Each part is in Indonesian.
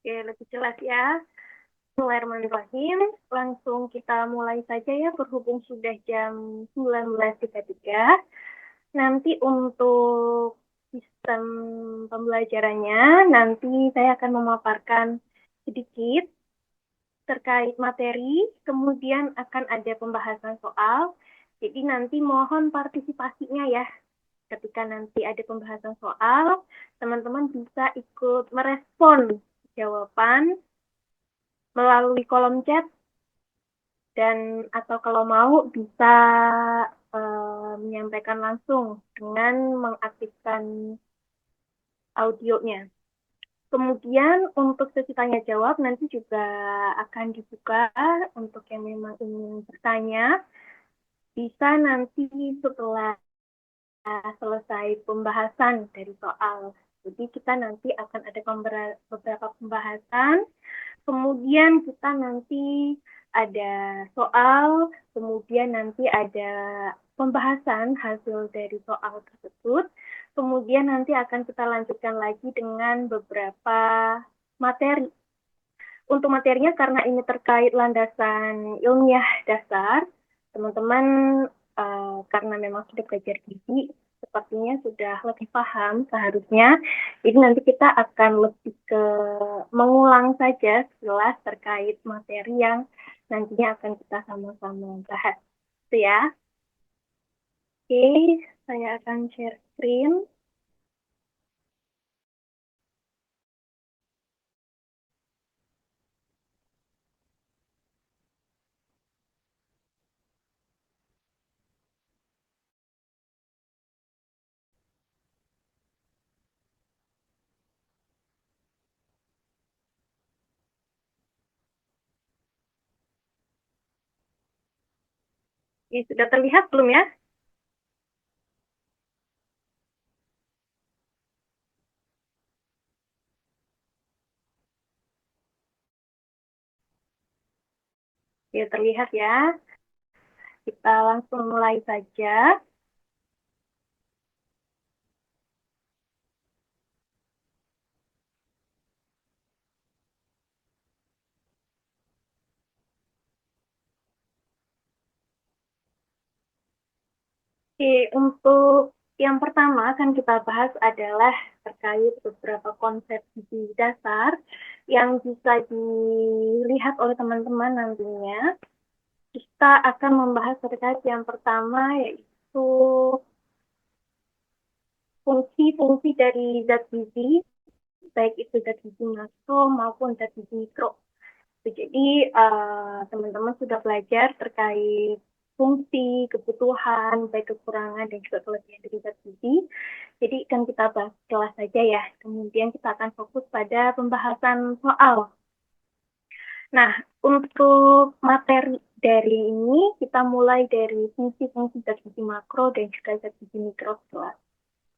Oke, lebih jelas ya. Bismillahirrahmanirrahim. Langsung kita mulai saja ya, berhubung sudah jam 19.33. Nanti untuk sistem pembelajarannya, nanti saya akan memaparkan sedikit terkait materi, kemudian akan ada pembahasan soal. Jadi nanti mohon partisipasinya ya. Ketika nanti ada pembahasan soal, teman-teman bisa ikut merespon jawaban melalui kolom chat dan atau kalau mau bisa menyampaikan langsung dengan mengaktifkan audionya. Kemudian untuk sesi tanya jawab nanti juga akan dibuka untuk yang memang ingin bertanya, bisa nanti setelah selesai pembahasan dari soal. Jadi kita nanti akan ada beberapa pembahasan, kemudian kita nanti ada soal, kemudian nanti ada pembahasan hasil dari soal tersebut, kemudian nanti akan kita lanjutkan lagi dengan beberapa materi. Untuk materinya karena ini terkait landasan ilmiah dasar, teman-teman karena memang sudah belajar gizi, sepertinya sudah lebih paham seharusnya. Jadi nanti kita akan lebih ke mengulang saja sekilas terkait materi yang nantinya akan kita sama-sama bahas. Itu ya. Oke, saya akan share screen. Oke, sudah terlihat belum ya? Oke, terlihat ya. Kita langsung mulai saja. Oke, untuk yang pertama akan kita bahas adalah terkait beberapa konsep gizi dasar yang bisa dilihat oleh teman-teman nantinya. Kita akan membahas terkait yang pertama yaitu fungsi-fungsi dari zat gizi, baik itu zat gizi makro maupun zat gizi mikro. Jadi teman-teman sudah belajar terkait fungsi, kebutuhan, baik kekurangan dan juga kelebihan dari zat gizi. Jadi kan kita bahas kelas saja ya. Kemudian kita akan fokus pada pembahasan soal. Nah, untuk materi dari ini kita mulai dari fungsi-fungsi zat gizi makro dan juga zat gizi mikro kelas.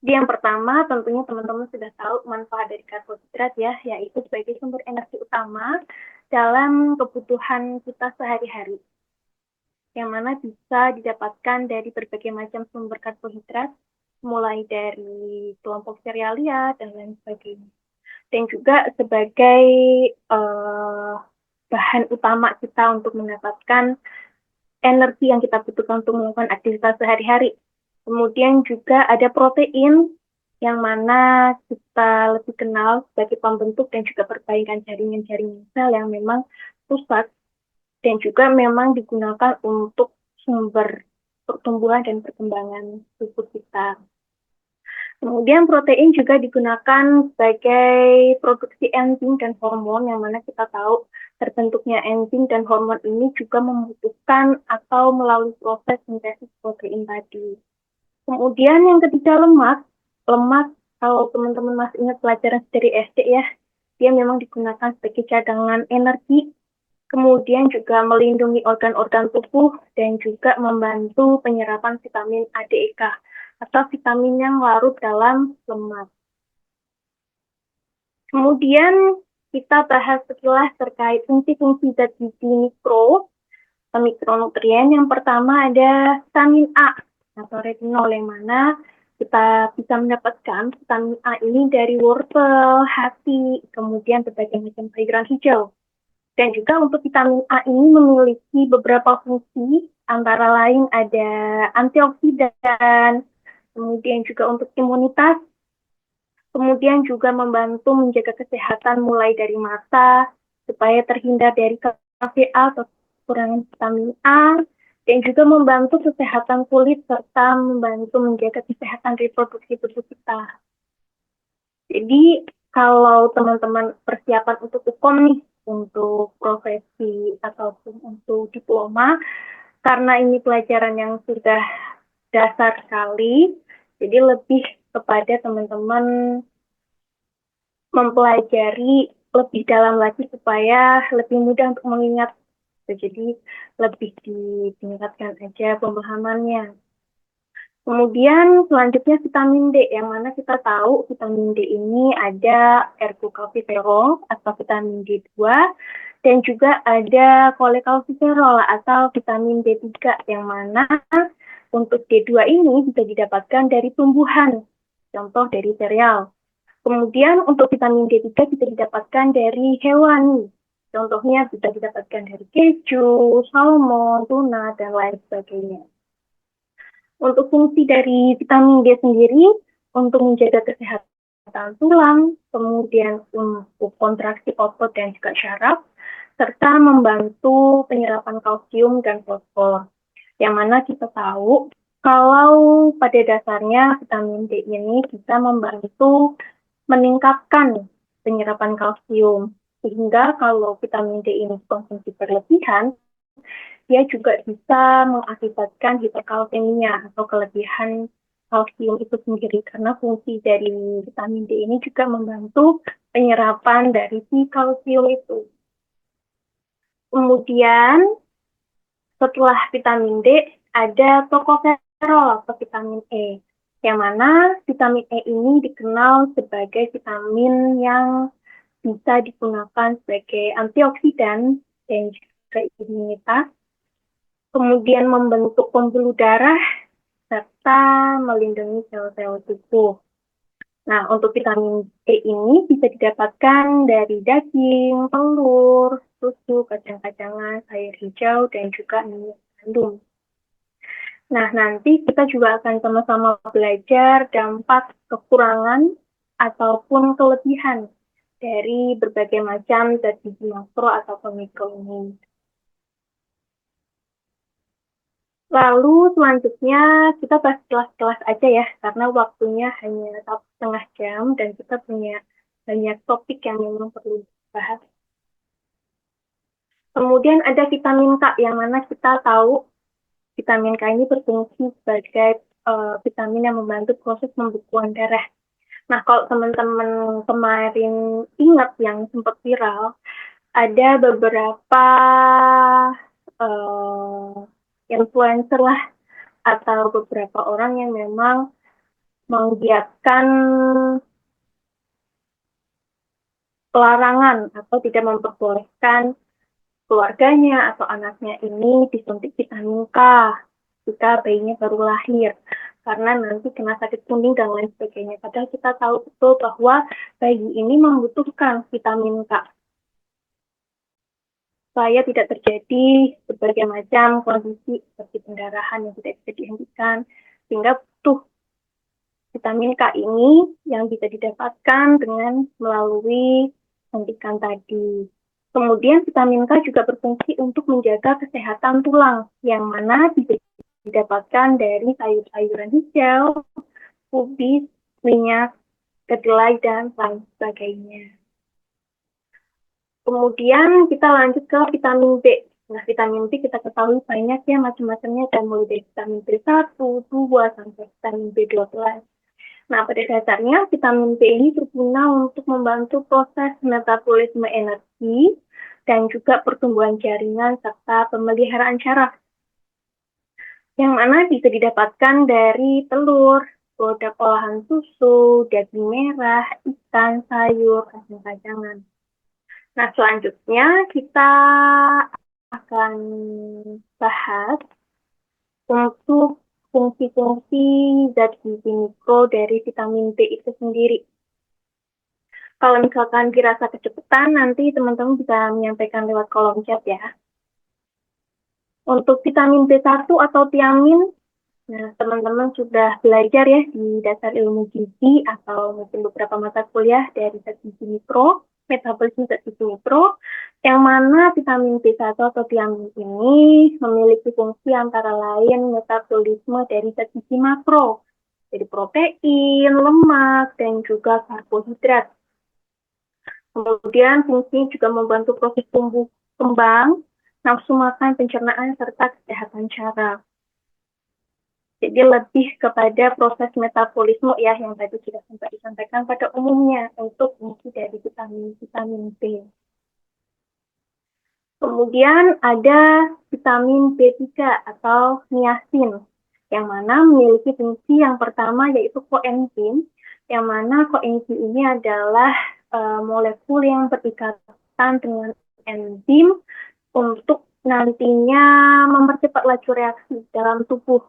Jadi yang pertama tentunya teman-teman sudah tahu manfaat dari karbohidrat ya, yaitu sebagai sumber energi utama dalam kebutuhan kita sehari-hari, yang mana bisa didapatkan dari berbagai macam sumber karbohidrat, mulai dari kelompok serealia dan lain sebagainya. Dan juga sebagai uh, bahan utama kita untuk mendapatkan energi yang kita butuhkan untuk melakukan aktivitas sehari-hari. Kemudian juga ada protein yang mana kita lebih kenal sebagai pembentuk dan juga perbaikan jaringan-jaringan sel yang memang rusak dan juga memang digunakan untuk sumber pertumbuhan dan perkembangan tubuh kita. Kemudian protein juga digunakan sebagai produksi enzim dan hormon yang mana kita tahu terbentuknya enzim dan hormon ini juga membutuhkan atau melalui proses sintesis protein tadi. Kemudian yang ketiga lemak. Lemak kalau teman-teman masih ingat pelajaran dari SD ya, dia memang digunakan sebagai cadangan energi, kemudian juga melindungi organ-organ tubuh dan juga membantu penyerapan vitamin A, D, E, K atau vitamin yang larut dalam lemak. Kemudian kita bahas sekilas terkait fungsi-fungsi zat gizi mikro mikronutrien. Yang pertama ada vitamin A atau retinol yang mana Kita bisa mendapatkan vitamin A ini dari wortel, hati, kemudian berbagai macam sayuran hijau. Dan juga untuk vitamin A ini memiliki beberapa fungsi, antara lain ada antioksidan, kemudian juga untuk imunitas, kemudian juga membantu menjaga kesehatan mulai dari mata, supaya terhindar dari KVA atau kekurangan vitamin A, dan juga membantu kesehatan kulit serta membantu menjaga kesehatan reproduksi tubuh kita. Jadi kalau teman-teman persiapan untuk UKOM nih, untuk profesi ataupun untuk diploma, karena ini pelajaran yang sudah dasar sekali, jadi lebih kepada teman-teman mempelajari lebih dalam lagi supaya lebih mudah untuk mengingat. Jadi lebih ditingkatkan aja pemahamannya. Kemudian selanjutnya vitamin D, yang mana kita tahu vitamin D ini ada ergokalsiferol atau vitamin D2, dan juga ada kolekalsiferol atau vitamin D3, yang mana untuk D2 ini bisa didapatkan dari tumbuhan, contoh dari sereal. Kemudian untuk vitamin D3 bisa didapatkan dari hewani, contohnya bisa didapatkan dari keju, salmon, tuna, dan lain sebagainya. Untuk fungsi dari vitamin D sendiri, untuk menjaga kesehatan tulang, kemudian untuk kontraksi otot dan juga syaraf, serta membantu penyerapan kalsium dan fosfor. Yang mana kita tahu, kalau pada dasarnya vitamin D ini bisa membantu meningkatkan penyerapan kalsium. Sehingga kalau vitamin D ini konsumsi berlebihan, dia juga bisa mengakibatkan hiperkalsemia atau kelebihan kalsium itu sendiri, karena fungsi dari vitamin D ini juga membantu penyerapan dari si kalsium itu. Kemudian setelah vitamin D ada tokoferol atau vitamin E, yang mana vitamin E ini dikenal sebagai vitamin yang bisa digunakan sebagai antioksidan dan juga imunitas, kemudian membentuk pembuluh darah, serta melindungi sel-sel tubuh. Nah, untuk vitamin E ini bisa didapatkan dari daging, telur, susu, kacang-kacangan, sayur hijau, dan juga minyak gandum. Nah, nanti kita juga akan sama-sama belajar dampak kekurangan ataupun kelebihan dari berbagai macam zat gizi makro atau mikro ini. Lalu selanjutnya kita bahas kelas-kelas aja ya, karena waktunya hanya 1,5 jam dan kita punya banyak topik yang memang perlu dibahas. Kemudian ada vitamin K, yang mana kita tahu vitamin K ini berfungsi sebagai vitamin yang membantu proses pembekuan darah. Nah, kalau teman-teman kemarin ingat yang sempat viral, ada beberapa influencer lah atau beberapa orang yang memang menggiatkan pelarangan atau tidak memperbolehkan keluarganya atau anaknya ini disuntik vitamin K jika bayinya baru lahir, karena nanti kena sakit kuning dan lain sebagainya. Padahal kita tahu betul bahwa bayi ini membutuhkan vitamin K supaya tidak terjadi berbagai macam kondisi seperti pendarahan yang tidak bisa dihentikan, sehingga butuh vitamin K ini yang bisa didapatkan dengan melalui suntikan tadi. Kemudian vitamin K juga berfungsi untuk menjaga kesehatan tulang, yang mana bisa didapatkan dari sayur-sayuran hijau, kubis, minyak, kedelai, dan lain sebagainya. Kemudian kita lanjut ke vitamin B. Nah, vitamin B kita ketahui banyak ya macam-macamnya, dan mulai dari vitamin B1, 2, sampai vitamin B12. Nah, pada dasarnya vitamin B ini berguna untuk membantu proses metabolisme energi dan juga pertumbuhan jaringan serta pemeliharaan syaraf, yang mana bisa didapatkan dari telur, produk olahan susu, daging merah, ikan, sayur, kacang-kacangan. Nah, selanjutnya kita akan bahas untuk fungsi-fungsi zat gizi mikro dari vitamin B itu sendiri. Kalau misalkan dirasa kecepatan, nanti teman-teman bisa menyampaikan lewat kolom chat ya. Untuk vitamin B1 atau tiamin, nah teman-teman sudah belajar ya di dasar ilmu gizi atau mungkin beberapa mata kuliah dari zat gizi mikro, metabolisme zat gizi mikro, yang mana vitamin B1 atau tiamin ini memiliki fungsi antara lain metabolisme dari zat gizi makro, jadi protein, lemak, dan juga karbohidrat. Kemudian fungsinya juga membantu proses tumbuh kembang, nafsu makan, pencernaan, serta kesehatan syaraf. Jadi lebih kepada proses metabolisme ya yang tadi sudah sempat disampaikan pada umumnya untuk fungsi dari vitamin B. Kemudian ada vitamin B3 atau niacin, yang mana memiliki fungsi yang pertama yaitu koenzim, yang mana koenzim ini adalah molekul yang berikatan dengan enzim untuk nantinya mempercepat laju reaksi dalam tubuh.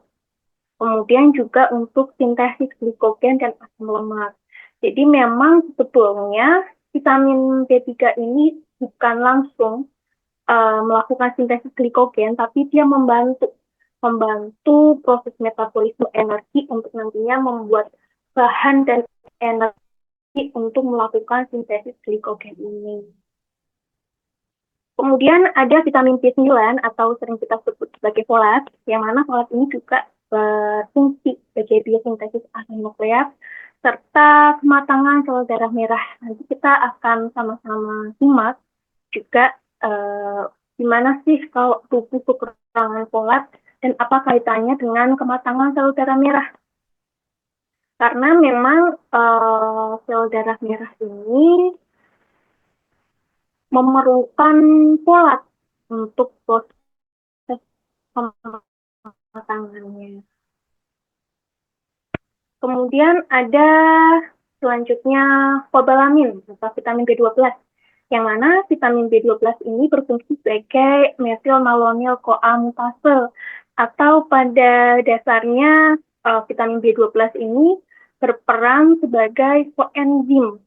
Kemudian juga untuk sintesis glikogen dan asam lemak. Jadi memang sebetulnya vitamin B3 ini bukan langsung melakukan sintesis glikogen, tapi dia membantu proses metabolisme energi untuk nantinya membuat bahan dan energi untuk melakukan sintesis glikogen ini. Kemudian ada vitamin B9 atau sering kita sebut sebagai folat, yang mana folat ini juga berfungsi sebagai biosintesis asam nukleat serta kematangan sel darah merah. Nanti kita akan sama-sama simak juga gimana sih kalau tubuh kekurangan folat dan apa kaitannya dengan kematangan sel darah merah. Karena memang sel darah merah ini memerlukan folat untuk proses kematangannya. Kemudian ada selanjutnya kobalamin atau vitamin B12, yang mana vitamin B12 ini berfungsi sebagai metilmalonyl-CoA mutase, atau pada dasarnya vitamin B12 ini berperan sebagai koenzim,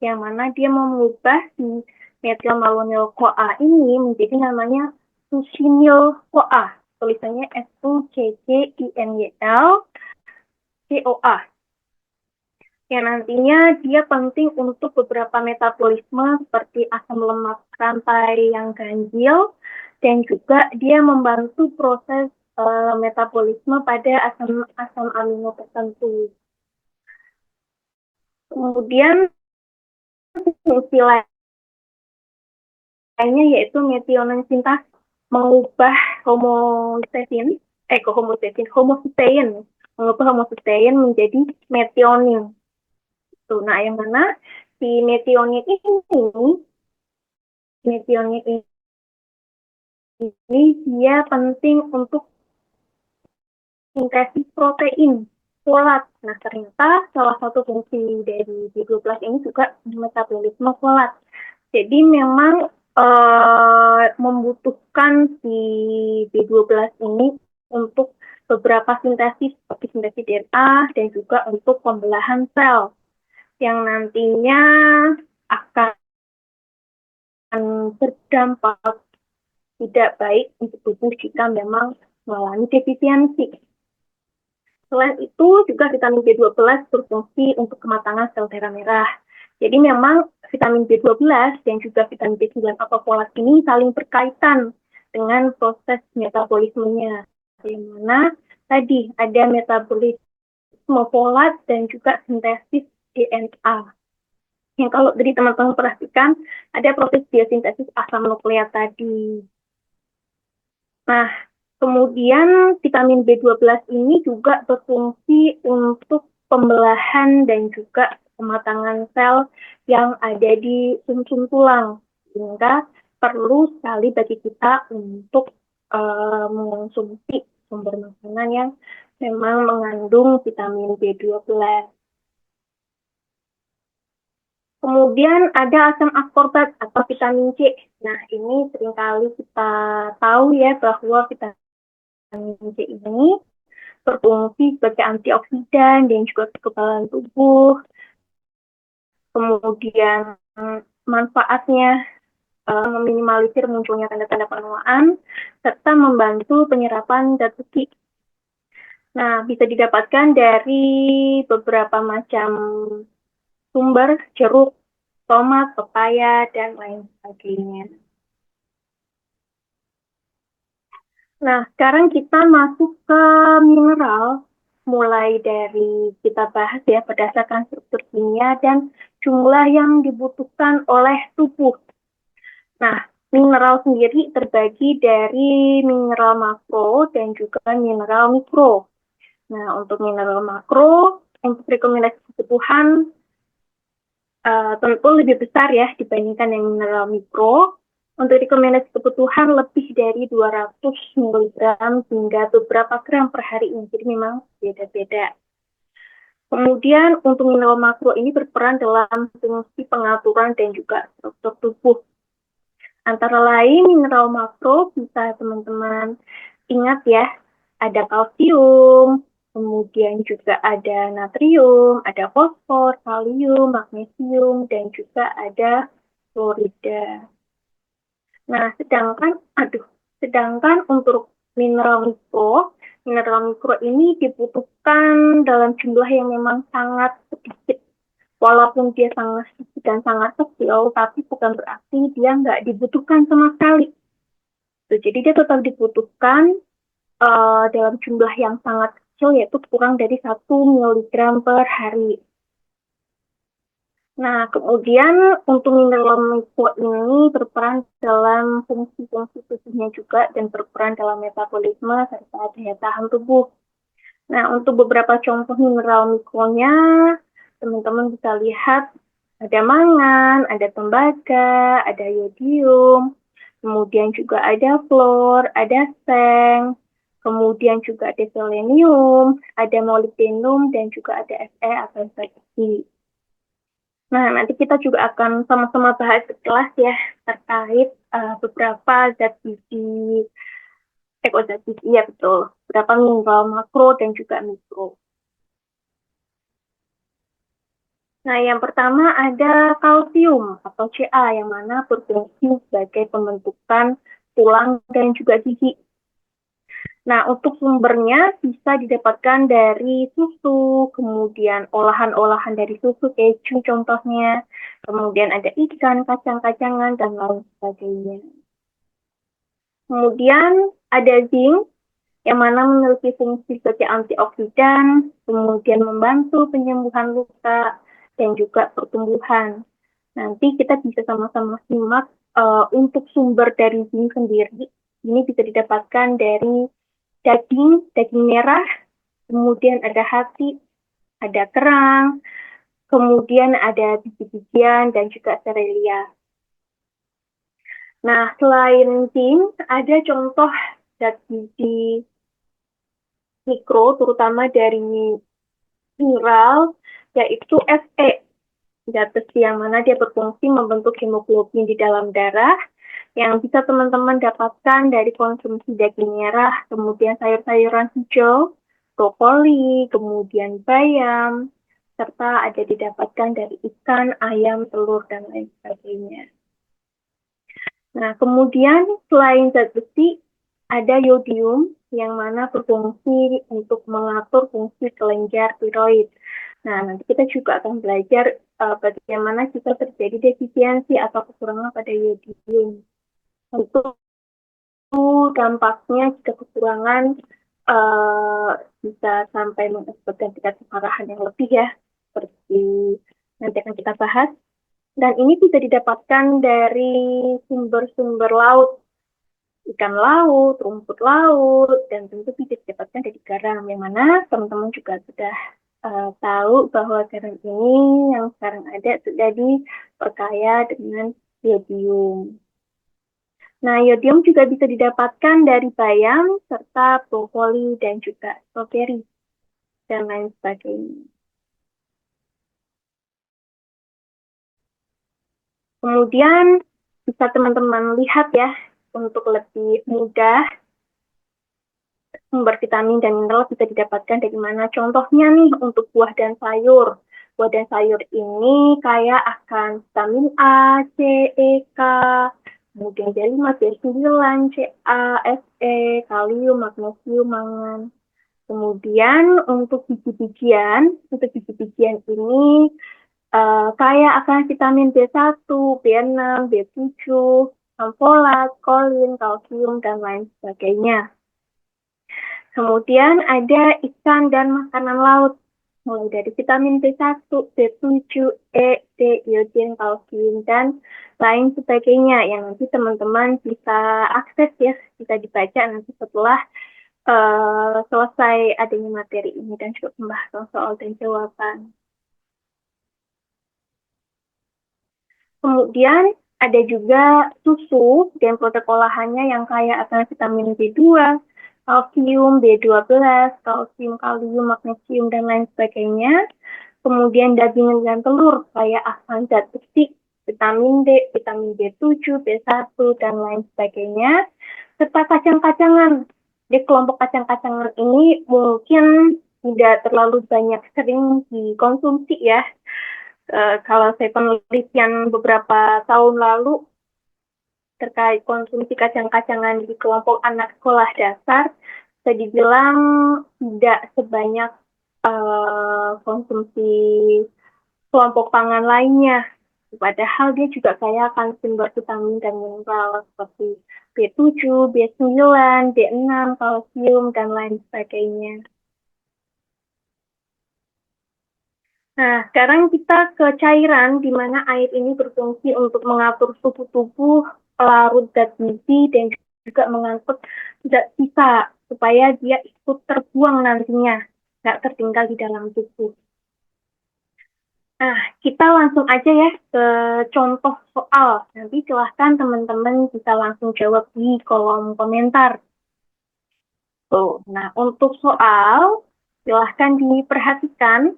yang mana dia mengubah si metilmalonyl-CoA ini menjadi namanya succinyl-CoA, tulisannya SUCCINYL-CoA, yang nantinya dia penting untuk beberapa metabolisme seperti asam lemak rantai yang ganjil, dan juga dia membantu proses metabolisme pada asam amino tertentu. Kemudian fungsi lainnya yaitu metionin sintase, mengubah homocysteine mengubah homocysteine menjadi metionin. Nah, yang mana si metionin ini dia penting untuk sintesis protein folat. Nah, ternyata salah satu fungsi dari B12 ini juga metabolisme folat. Jadi memang membutuhkan si B12 ini untuk beberapa sintesis seperti sintesis DNA dan juga untuk pembelahan sel yang nantinya akan berdampak tidak baik untuk tubuh jika memang mengalami defisiensi. Selain itu, juga vitamin B12 berfungsi untuk kematangan sel darah merah. Jadi memang vitamin B12 dan juga vitamin B9 atau folat ini saling berkaitan dengan proses metabolismenya. Yang mana tadi ada metabolisme folat dan juga sintesis DNA. Yang kalau dari teman-teman perhatikan, ada proses biosintesis asam nukleat tadi. Nah, kemudian vitamin B12 ini juga berfungsi untuk pembelahan dan juga pematangan sel yang ada di sumsum tulang, sehingga perlu sekali bagi kita untuk mengonsumsi sumber makanan yang memang mengandung vitamin B12. Kemudian ada asam askorbat atau vitamin C. Nah, ini seringkali kita tahu ya bahwa vitamin C ini berfungsi sebagai antioksidan dan juga kekebalan tubuh. Kemudian manfaatnya meminimalisir munculnya tanda-tanda penuaan, serta membantu penyerapan zat besi. Nah, bisa didapatkan dari beberapa macam sumber, jeruk, tomat, pepaya, dan lain sebagainya. Nah, sekarang kita masuk ke mineral, mulai dari kita bahas ya berdasarkan struktur kimia dan jumlah yang dibutuhkan oleh tubuh. Nah, mineral sendiri terbagi dari mineral makro dan juga mineral mikro. Nah, untuk mineral makro, untuk rekomendasi kebutuhan tentu lebih besar ya dibandingkan yang mineral mikro. Untuk rekomendasi kebutuhan lebih dari 200 miligram hingga beberapa gram per hari ini. Jadi memang beda-beda. Kemudian untuk mineral makro ini berperan dalam fungsi pengaturan dan juga struktur tubuh. Antara lain mineral makro bisa teman-teman ingat ya, ada kalsium, kemudian juga ada natrium, ada fosfor, kalium, magnesium, dan juga ada fluorida. Nah, sedangkan untuk mineral mikro ini dibutuhkan dalam jumlah yang memang sangat sedikit. Walaupun dia sangat sedikit dan sangat kecil, tapi bukan berarti dia nggak dibutuhkan sama sekali. Jadi dia tetap dibutuhkan dalam jumlah yang sangat kecil, yaitu kurang dari 1 miligram per hari. Nah, kemudian untuk mineral mikro ini berperan dalam fungsi-fungsi tubuhnya juga dan berperan dalam metabolisme serta daya tahan tubuh. Nah, untuk beberapa contoh mineral mikronya, teman-teman bisa lihat ada mangan, ada tembaga, ada yodium, kemudian juga ada fluor, ada seng, kemudian juga ada selenium, ada molybdenum, dan juga ada Fe atau Fe. Nah, nanti kita juga akan sama-sama bahas sekilas ya terkait beberapa zat gizi, zat gizi, ya betul, beberapa mineral makro dan juga mikro. Nah, yang pertama ada kalsium atau Ca yang mana berfungsi sebagai pembentukan tulang dan juga gigi. Nah, untuk sumbernya bisa didapatkan dari susu, kemudian olahan-olahan dari susu, keju contohnya, kemudian ada ikan, kacang-kacangan, dan lain sebagainya. Kemudian ada zinc, yang mana memiliki fungsi sebagai antioksidan, kemudian membantu penyembuhan luka, dan juga pertumbuhan. Nanti kita bisa sama-sama simak untuk sumber dari zinc sendiri. Ini bisa didapatkan dari daging merah, kemudian ada hati, ada kerang, kemudian ada biji-bijian dan juga serelia. Nah, selain zinc, ada contoh zat gizi mikro, terutama dari mineral, yaitu Fe, zat besi yang mana dia berfungsi membentuk hemoglobin di dalam darah, yang bisa teman-teman dapatkan dari konsumsi daging merah, kemudian sayur-sayuran hijau, brokoli, kemudian bayam, serta ada didapatkan dari ikan, ayam, telur, dan lain sebagainya. Nah, kemudian selain zat besi, ada yodium yang mana berfungsi untuk mengatur fungsi kelenjar tiroid. Nah, nanti kita juga akan belajar bagaimana jika terjadi defisiensi atau kekurangan pada yodium. Untuk dampaknya jika kekurangan bisa sampai mengakibatkan tingkat kemarahan yang lebih ya, seperti nanti akan kita bahas. Dan ini bisa didapatkan dari sumber-sumber laut, ikan laut, rumput laut, dan tentu bisa didapatkan dari garam, yang mana teman-teman juga sudah tahu bahwa garam ini yang sekarang ada sudah diperkaya dengan yodium. Nah, yodium juga bisa didapatkan dari bayam, serta brokoli, dan juga stroberi, dan lain sebagainya. Kemudian, bisa teman-teman lihat ya, untuk lebih mudah, sumber vitamin dan mineral bisa didapatkan dari mana? Contohnya nih untuk buah dan sayur. Buah dan sayur ini kaya akan vitamin A, C, E, K, kemudian B5, B9, C, A, S, E, kalium, magnesium, mangan. Kemudian untuk biji-bijian ini kaya akan vitamin B1, B6, B7, folat, kolin, kalsium, dan lain sebagainya. Kemudian ada ikan dan makanan laut, mulai dari vitamin B1, B7, E, D, iodin, kalsium, dan lain sebagainya yang nanti teman-teman bisa akses ya, bisa dibaca nanti setelah selesai adanya materi ini dan juga pembahasan soal dan jawaban. Kemudian ada juga susu dan produk olahannya yang kaya akan vitamin B2, kalsium, B12, kalsium, kalium, magnesium, dan lain sebagainya. Kemudian daging dan telur kaya akan zat besi, vitamin D, vitamin B7, B1, dan lain sebagainya. Serta kacang-kacangan. Di kelompok kacang-kacangan ini mungkin tidak terlalu banyak sering dikonsumsi ya. Kalau saya penelitian beberapa tahun lalu terkait konsumsi kacang-kacangan di kelompok anak sekolah dasar, bisa dibilang tidak sebanyak konsumsi kelompok pangan lainnya. Padahal dia juga kaya akan sumber vitamin dan mineral seperti B7, B9, B6, kalsium, dan lain sebagainya. Nah, sekarang kita ke cairan di mana air ini berfungsi untuk mengatur suhu tubuh, larut zat gizi, dan juga mengangkut zat sisa supaya dia ikut terbuang nantinya, nggak tertinggal di dalam tubuh. Nah, kita langsung aja ya ke contoh soal. Nanti silahkan teman-teman bisa langsung jawab di kolom komentar. Nah, untuk soal, silahkan diperhatikan.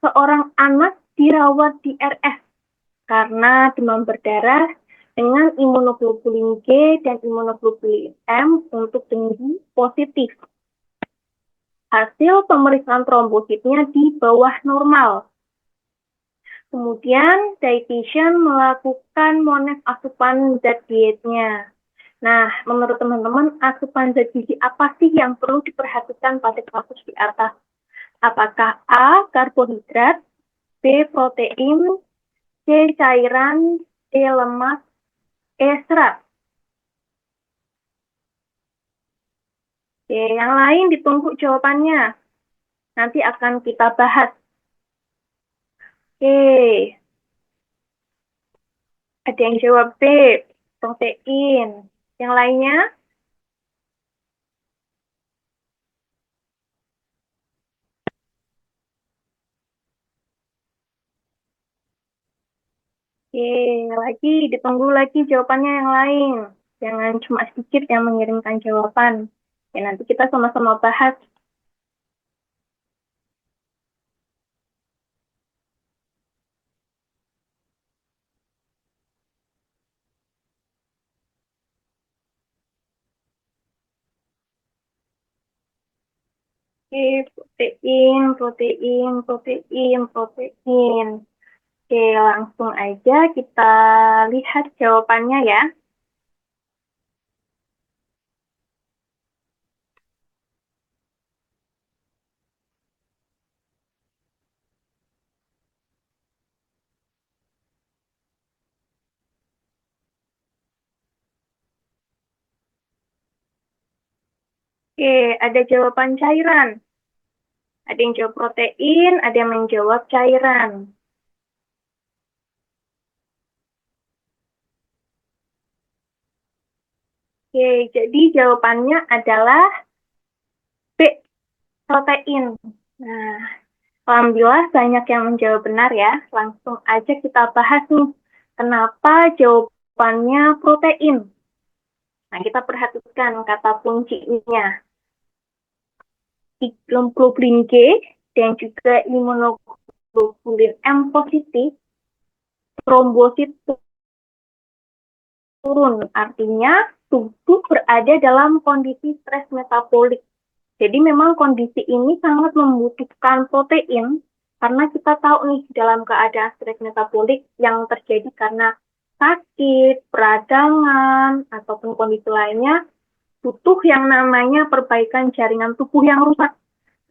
Seorang anak dirawat di RS karena demam berdarah dengan imunoglobulin G dan imunoglobulin M untuk tinggi positif. Hasil pemeriksaan trombositnya di bawah normal. Kemudian dietitian melakukan monef asupan zat dietnya. Nah, menurut teman-teman, asupan zat gizi apa sih yang perlu diperhatikan pada kasus di atas? Apakah A. Karbohidrat, B. Protein, C. Cairan, D. Lemak, E. Serat. Oke, yang lain ditunggu jawabannya. Nanti akan kita bahas. Oke, ada yang jawab B. Protein. Yang lainnya? Oke, lagi ditunggu lagi jawabannya yang lain. Jangan cuma sedikit yang mengirimkan jawaban. Ya, nanti kita sama-sama bahas. Oke, protein, protein, protein, protein. Oke, langsung aja kita lihat jawabannya ya. Oke, ada jawaban cairan. Ada yang jawab protein, ada yang menjawab cairan. Oke, jadi jawabannya adalah B, protein. Nah, alhamdulillah banyak yang menjawab benar ya. Langsung aja kita bahas nih, kenapa jawabannya protein. Nah, kita perhatikan kata kuncinya. Imunoglobulin G dan juga imunoglobulin M positif, trombosit turun. Artinya tubuh berada dalam kondisi stres metabolik. Jadi memang kondisi ini sangat membutuhkan protein karena kita tahu nih dalam keadaan stres metabolik yang terjadi karena sakit, peradangan, ataupun kondisi lainnya butuh yang namanya perbaikan jaringan tubuh yang rusak.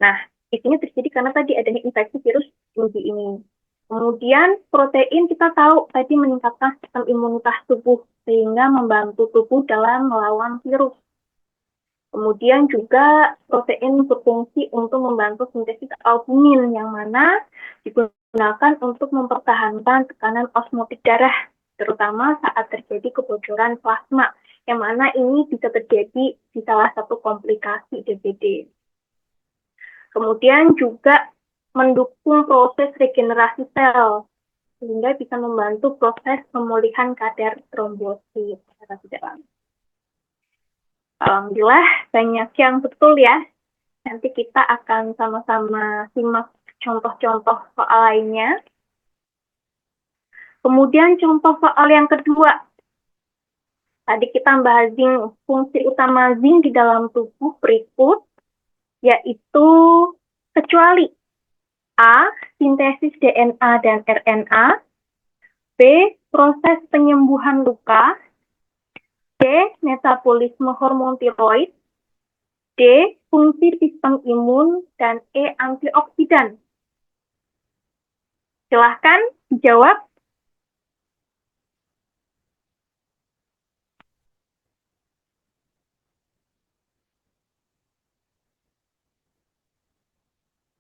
Nah, ini terjadi karena tadi adanya infeksi virus dengue ini. Kemudian protein kita tahu tadi meningkatkan sistem imunitas tubuh sehingga membantu tubuh dalam melawan virus. Kemudian juga protein berfungsi untuk membantu sintesis albumin yang mana digunakan untuk mempertahankan tekanan osmotik darah, terutama saat terjadi kebocoran plasma, yang mana ini bisa terjadi di salah satu komplikasi DBD. Kemudian juga mendukung proses regenerasi sel, sehingga bisa membantu proses pemulihan kadar trombosit secara tidak langsung. Alhamdulillah banyak yang betul ya. Nanti kita akan sama-sama simak contoh-contoh soal lainnya. Kemudian contoh soal yang kedua. Tadi kita bahas zinc, fungsi utama zinc di dalam tubuh berikut, yaitu kecuali A. Sintesis DNA dan RNA, B. Proses penyembuhan luka, C. Metabolisme hormon tiroid, D. Fungsi sistem imun, dan E. Antioksidan. Silahkan dijawab.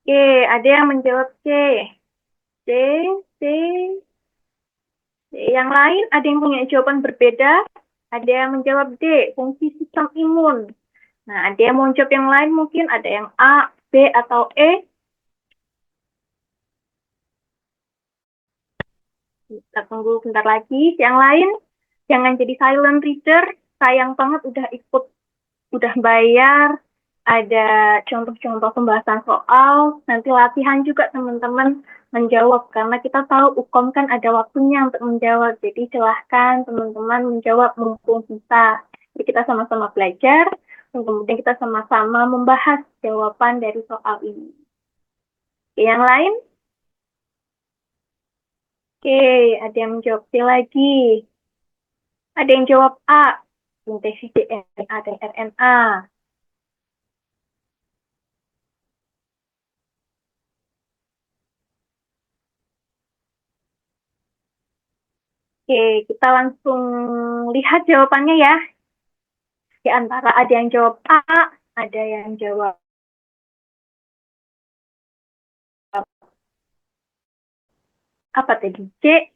Oke, ada yang menjawab C. C, C, C. Yang lain ada yang punya jawaban berbeda. Ada yang menjawab D. Fungsi sistem imun. Nah, ada yang mau jawab yang lain mungkin. Ada yang A, B, atau E. Kita tunggu bentar lagi. Yang lain, jangan jadi silent reader. Sayang banget udah ikut, udah bayar. Ada contoh-contoh pembahasan soal. Nanti latihan juga teman-teman menjawab. Karena kita tahu UKOM kan ada waktunya untuk menjawab. Jadi silahkan teman-teman menjawab mumpung bisa. Jadi kita sama-sama belajar. Dan kemudian kita sama-sama membahas jawaban dari soal ini. Oke, yang lain? Oke, ada yang menjawab C lagi. Ada yang jawab A, sintesis DNA dan RNA. Oke, kita langsung lihat jawabannya ya. Di antara ada yang jawab A, ada yang jawab apa tadi? C.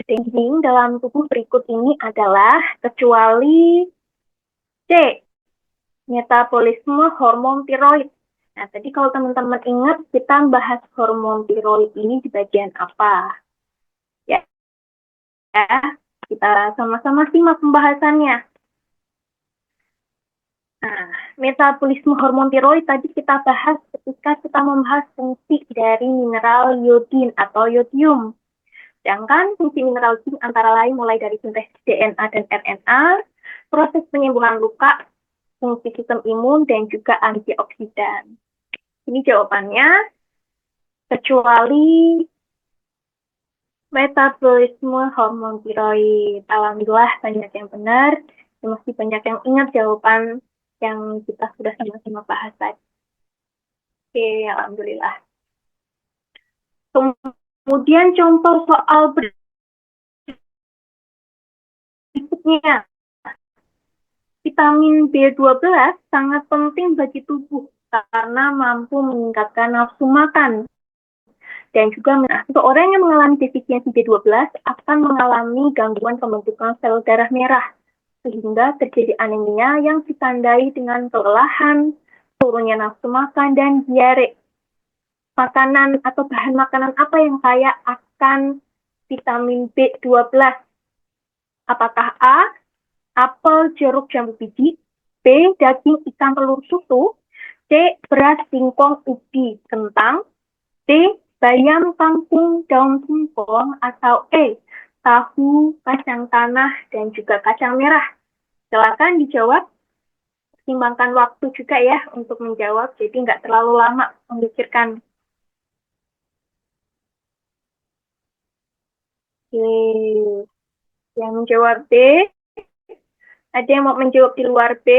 Zinc dalam tubuh berikut ini adalah kecuali C. Metabolisme hormon tiroid. Nah, tadi kalau teman-teman ingat, kita bahas hormon tiroid ini di bagian apa? Ya, kita sama-sama simak pembahasannya. Nah, metabolisme hormon tiroid tadi kita bahas ketika kita membahas fungsi dari mineral iodin atau yodium. Sedangkan fungsi mineral zinc antara lain mulai dari sintesis DNA dan RNA, proses penyembuhan luka, fungsi sistem imun, dan juga antioksidan. Ini jawabannya, kecuali metabolisme hormon tiroid. Alhamdulillah banyak yang benar, masih banyak yang ingat jawaban yang kita sudah sama-sama bahas tadi. Oke, alhamdulillah. Kemudian contoh soal berikutnya. Vitamin B12 sangat penting bagi tubuh karena mampu meningkatkan nafsu makan. Dan juga untuk orang yang mengalami defisiensi B12 akan mengalami gangguan pembentukan sel darah merah, sehingga terjadi anemia yang ditandai dengan kelelahan, turunnya nafsu makan, dan diare. Makanan atau bahan makanan apa yang kaya akan vitamin B12? Apakah A. Apel, jeruk, jambu biji, B. Daging, ikan, telur, susu, C. Beras, singkong, ubi, kentang, D. Bayam, kangkung, daun singkong, atau E. Tahu, kacang tanah, dan juga kacang merah. Silakan dijawab. Pertimbangkan waktu juga ya untuk menjawab, jadi nggak terlalu lama memikirkan. Oke, yang menjawab B, ada yang mau menjawab di luar B?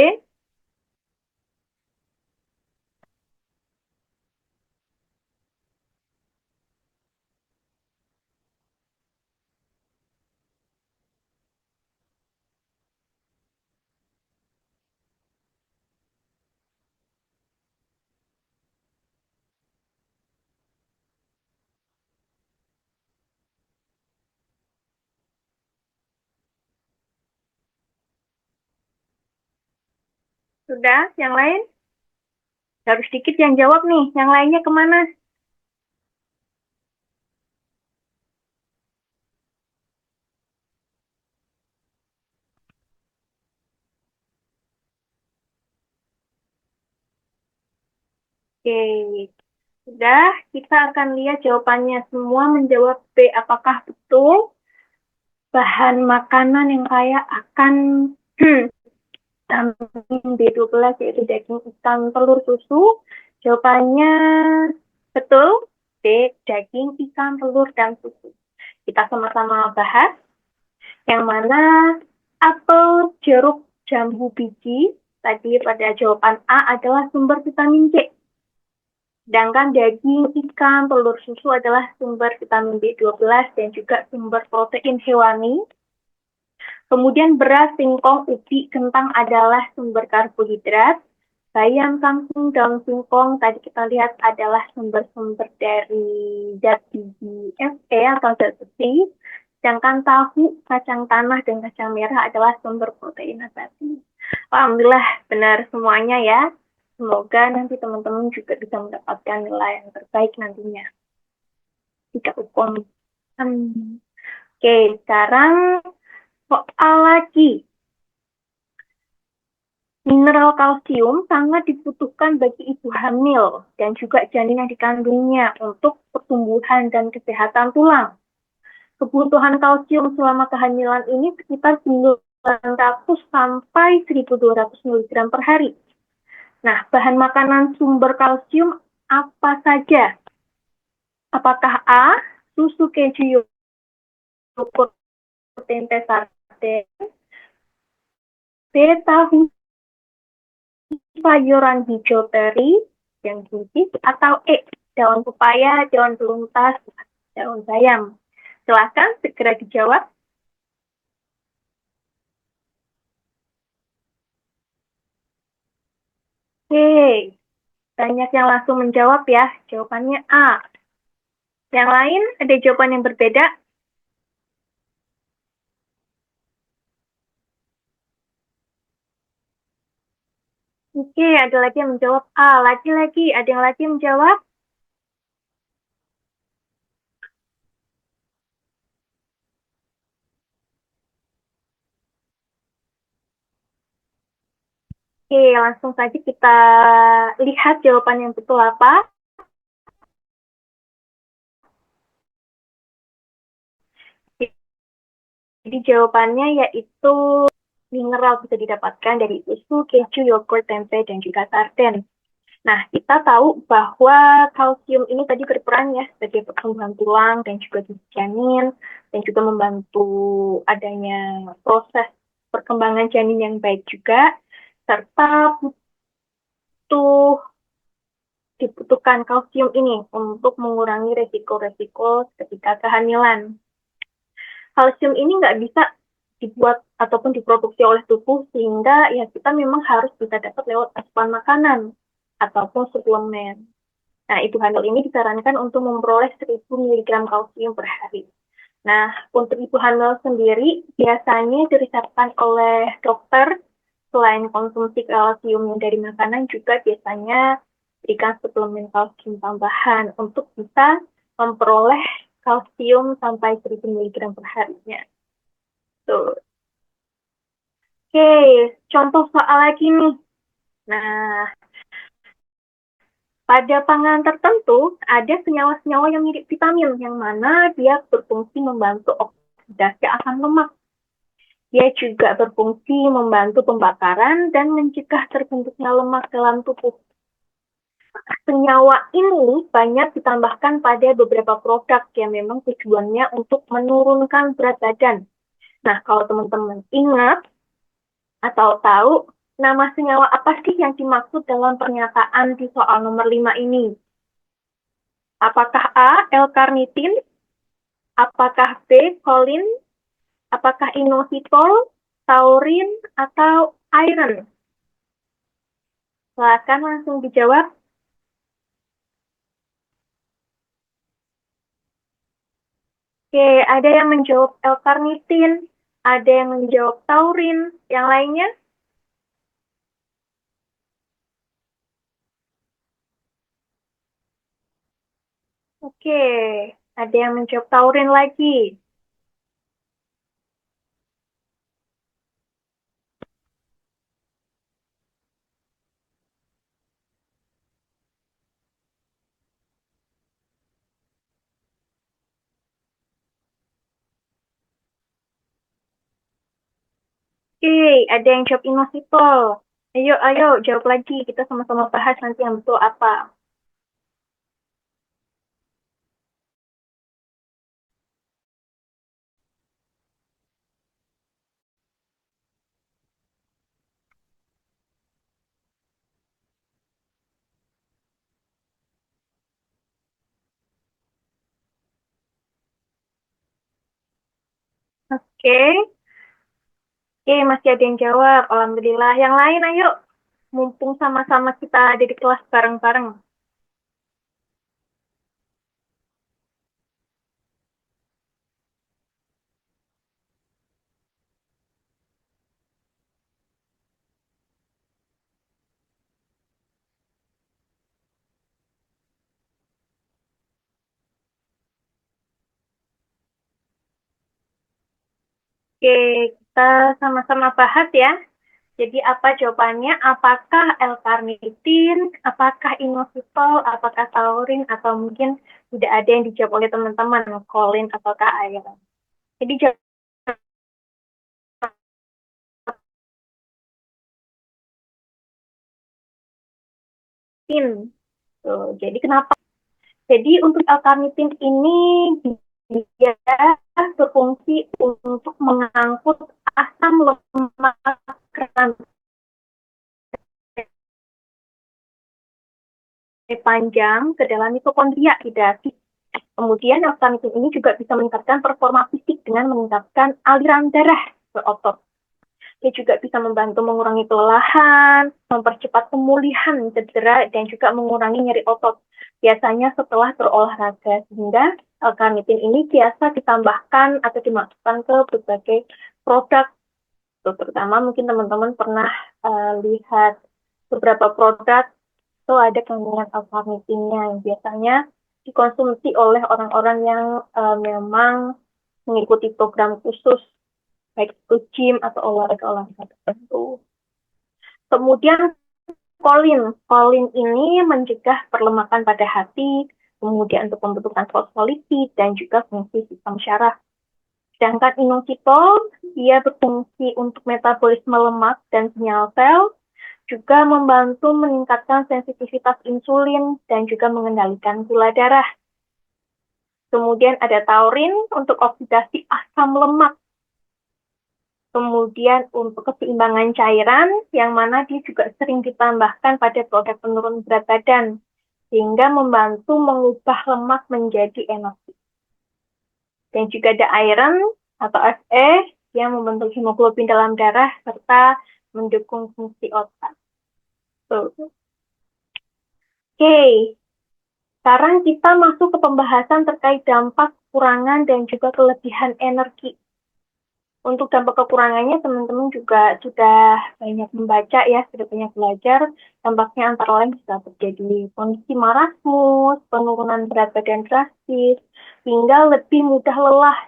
Sudah, yang lain? Harus sedikit yang jawab nih, yang lainnya kemana? Oke, sudah, kita akan lihat jawabannya. Semua menjawab B. Apakah betul bahan makanan yang kaya akan vitamin B12 yaitu daging ikan, telur, susu? Jawabannya betul. B. Daging, ikan, telur, dan susu. Kita sama-sama bahas. Yang mana apel, jeruk, jambu, biji. Tadi pada jawaban A adalah sumber vitamin C. Sedangkan daging, ikan, telur, susu adalah sumber vitamin B12 dan juga sumber protein hewani. Kemudian beras, singkong, ubi, kentang adalah sumber karbohidrat. Bayam, kangkung, daun singkong tadi kita lihat adalah sumber-sumber dari zat gizi Fe atau zat besi. Sedangkan tahu, kacang tanah, dan kacang merah adalah sumber protein nabati. Alhamdulillah benar semuanya ya. Semoga nanti teman-teman juga bisa mendapatkan nilai yang terbaik nantinya. Jika UPOM. Oke, sekarang soal lagi. Mineral kalsium sangat dibutuhkan bagi ibu hamil dan juga janin yang dikandungnya untuk pertumbuhan dan kesehatan tulang. Kebutuhan kalsium selama kehamilan ini sekitar 900 sampai 1.200 mg per hari. Nah, bahan makanan sumber kalsium apa saja? Apakah A, susu, keju, yogurt, tempe, sarden, B, tahu, sayuran hijau teri, yang gizi, atau E, daun pepaya, daun beluntas, daun bayam. Silakan segera dijawab. Oke, banyak yang langsung menjawab ya. Jawabannya A. Yang lain ada jawaban yang berbeda? Oke, ada lagi yang menjawab A. Lagi-lagi, ada yang lagi menjawab? Oke, langsung saja kita lihat jawaban yang betul apa. Jadi jawabannya yaitu mineral bisa didapatkan dari susu, keju, yogurt, tempe, dan juga sarden. Nah, kita tahu bahwa kalsium ini tadi berperan ya sebagai pertumbuhan tulang dan juga gizi janin dan juga membantu adanya proses perkembangan janin yang baik juga serta butuh dibutuhkan kalsium ini untuk mengurangi resiko-resiko ketika kehamilan. Kalsium ini nggak bisa dibuat ataupun diproduksi oleh tubuh sehingga ya kita memang harus bisa dapat lewat asupan makanan ataupun suplemen. Nah, ibu hamil ini disarankan untuk memperoleh 1.000 mg kalsium per hari. Nah, untuk ibu hamil sendiri biasanya diresepkan oleh dokter selain konsumsi kalsium dari makanan juga biasanya berikan suplemen kalsium tambahan untuk bisa memperoleh kalsium sampai 1.000 mg per harinya. Tuh. Oke, contoh soal lagi nih. Nah, pada pangan tertentu, ada senyawa-senyawa yang mirip vitamin, yang mana dia berfungsi membantu oksidasi asam lemak. Dia juga berfungsi membantu pembakaran dan mencegah terbentuknya lemak dalam tubuh. Senyawa ini banyak ditambahkan pada beberapa produk yang memang tujuannya untuk menurunkan berat badan. Nah, kalau teman-teman ingat atau tahu, nama senyawa apa sih yang dimaksud dalam pernyataan di soal nomor 5 ini? Apakah A, L-karnitin? Apakah B, kolin? Apakah inositol, taurin, atau iron? Silakan langsung dijawab. Oke, ada yang menjawab L-karnitin, ada yang menjawab taurin, yang lainnya? Oke, ada yang menjawab taurin lagi. Oke, ada yang jawab inositol. Ayo, ayo, jawab lagi. Kita sama-sama bahas nanti yang betul apa. Oke, oke, masih ada yang jawab. Alhamdulillah. Yang lain, ayo. Mumpung sama-sama kita ada di kelas bareng-bareng. Oke, kita sama-sama bahas ya. Jadi apa jawabannya? Apakah L-karnitin, apakah inositol, apakah taurin, atau mungkin tidak ada yang dijawab oleh teman-teman, kolin, ataukah iron. Jadi jawabin. Tuh, jadi kenapa? Jadi untuk L-karnitin ini dia berfungsi untuk mengangkut asam lemak rantai panjang ke dalam mitokondria tidak. Kemudian L-karnitin ini juga bisa meningkatkan performa fisik dengan meningkatkan aliran darah ke otot. Dia juga bisa membantu mengurangi kelelahan, mempercepat pemulihan cedera, dan juga mengurangi nyeri otot. Biasanya setelah berolahraga, sehingga L-karnitin ini biasa ditambahkan atau dimasukkan ke berbagai produk. Terutama mungkin teman-teman pernah lihat beberapa produk itu ada kandungan L-karnitinnya yang biasanya dikonsumsi oleh orang-orang yang memang mengikuti program khusus baik itu gym atau olahraga-olahraga tertentu. Kemudian kolin. Kolin ini mencegah perlemakan pada hati, kemudian untuk pembentukan fosfolipid dan juga fungsi sistem syaraf. Sedangkan inositol, dia berfungsi untuk metabolisme lemak dan sinyal sel, juga membantu meningkatkan sensitivitas insulin dan juga mengendalikan gula darah. Kemudian ada taurin untuk oksidasi asam lemak. Kemudian untuk keseimbangan cairan, yang mana dia juga sering ditambahkan pada produk penurun berat badan, sehingga membantu mengubah lemak menjadi energi. Dan juga ada iron atau Fe yang membentuk hemoglobin dalam darah serta mendukung fungsi otak. Oke, sekarang kita masuk ke pembahasan terkait dampak kekurangan dan juga kelebihan energi. Untuk dampak kekurangannya, teman-teman juga sudah banyak membaca ya, sudah banyak belajar. Dampaknya antara lain bisa terjadi kondisi marasmus, penurunan berat badan drastis, hingga lebih mudah lelah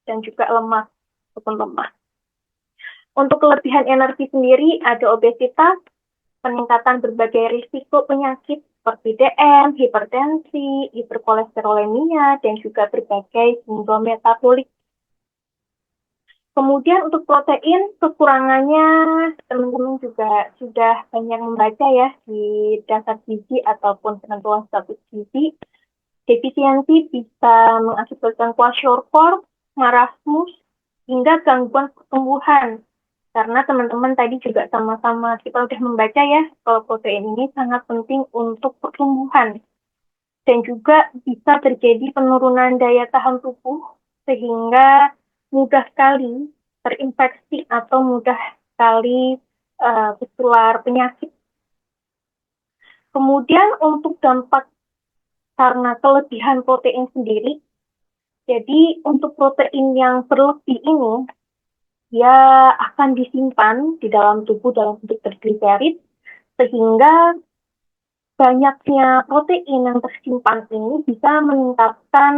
dan juga lemas ataupun lemah. Untuk kelebihan energi sendiri, ada obesitas, peningkatan berbagai risiko penyakit seperti DM, hipertensi, hiperkolesterolemia, dan juga berbagai sindrom metabolik. Kemudian untuk protein, kekurangannya teman-teman juga sudah banyak membaca ya di dasar gizi ataupun penentuan status gizi. Defisiensi bisa mengakibatkan kwashiorkor, marasmus, hingga gangguan pertumbuhan. Karena teman-teman tadi juga sama-sama kita udah membaca ya, kalau protein ini sangat penting untuk pertumbuhan. Dan juga bisa terjadi penurunan daya tahan tubuh, sehingga mudah sekali terinfeksi atau mudah sekali tertular penyakit. Kemudian untuk dampak karena kelebihan protein sendiri, jadi untuk protein yang berlebih ini, dia akan disimpan di dalam tubuh dalam bentuk trigliserid, sehingga banyaknya protein yang tersimpan ini bisa meningkatkan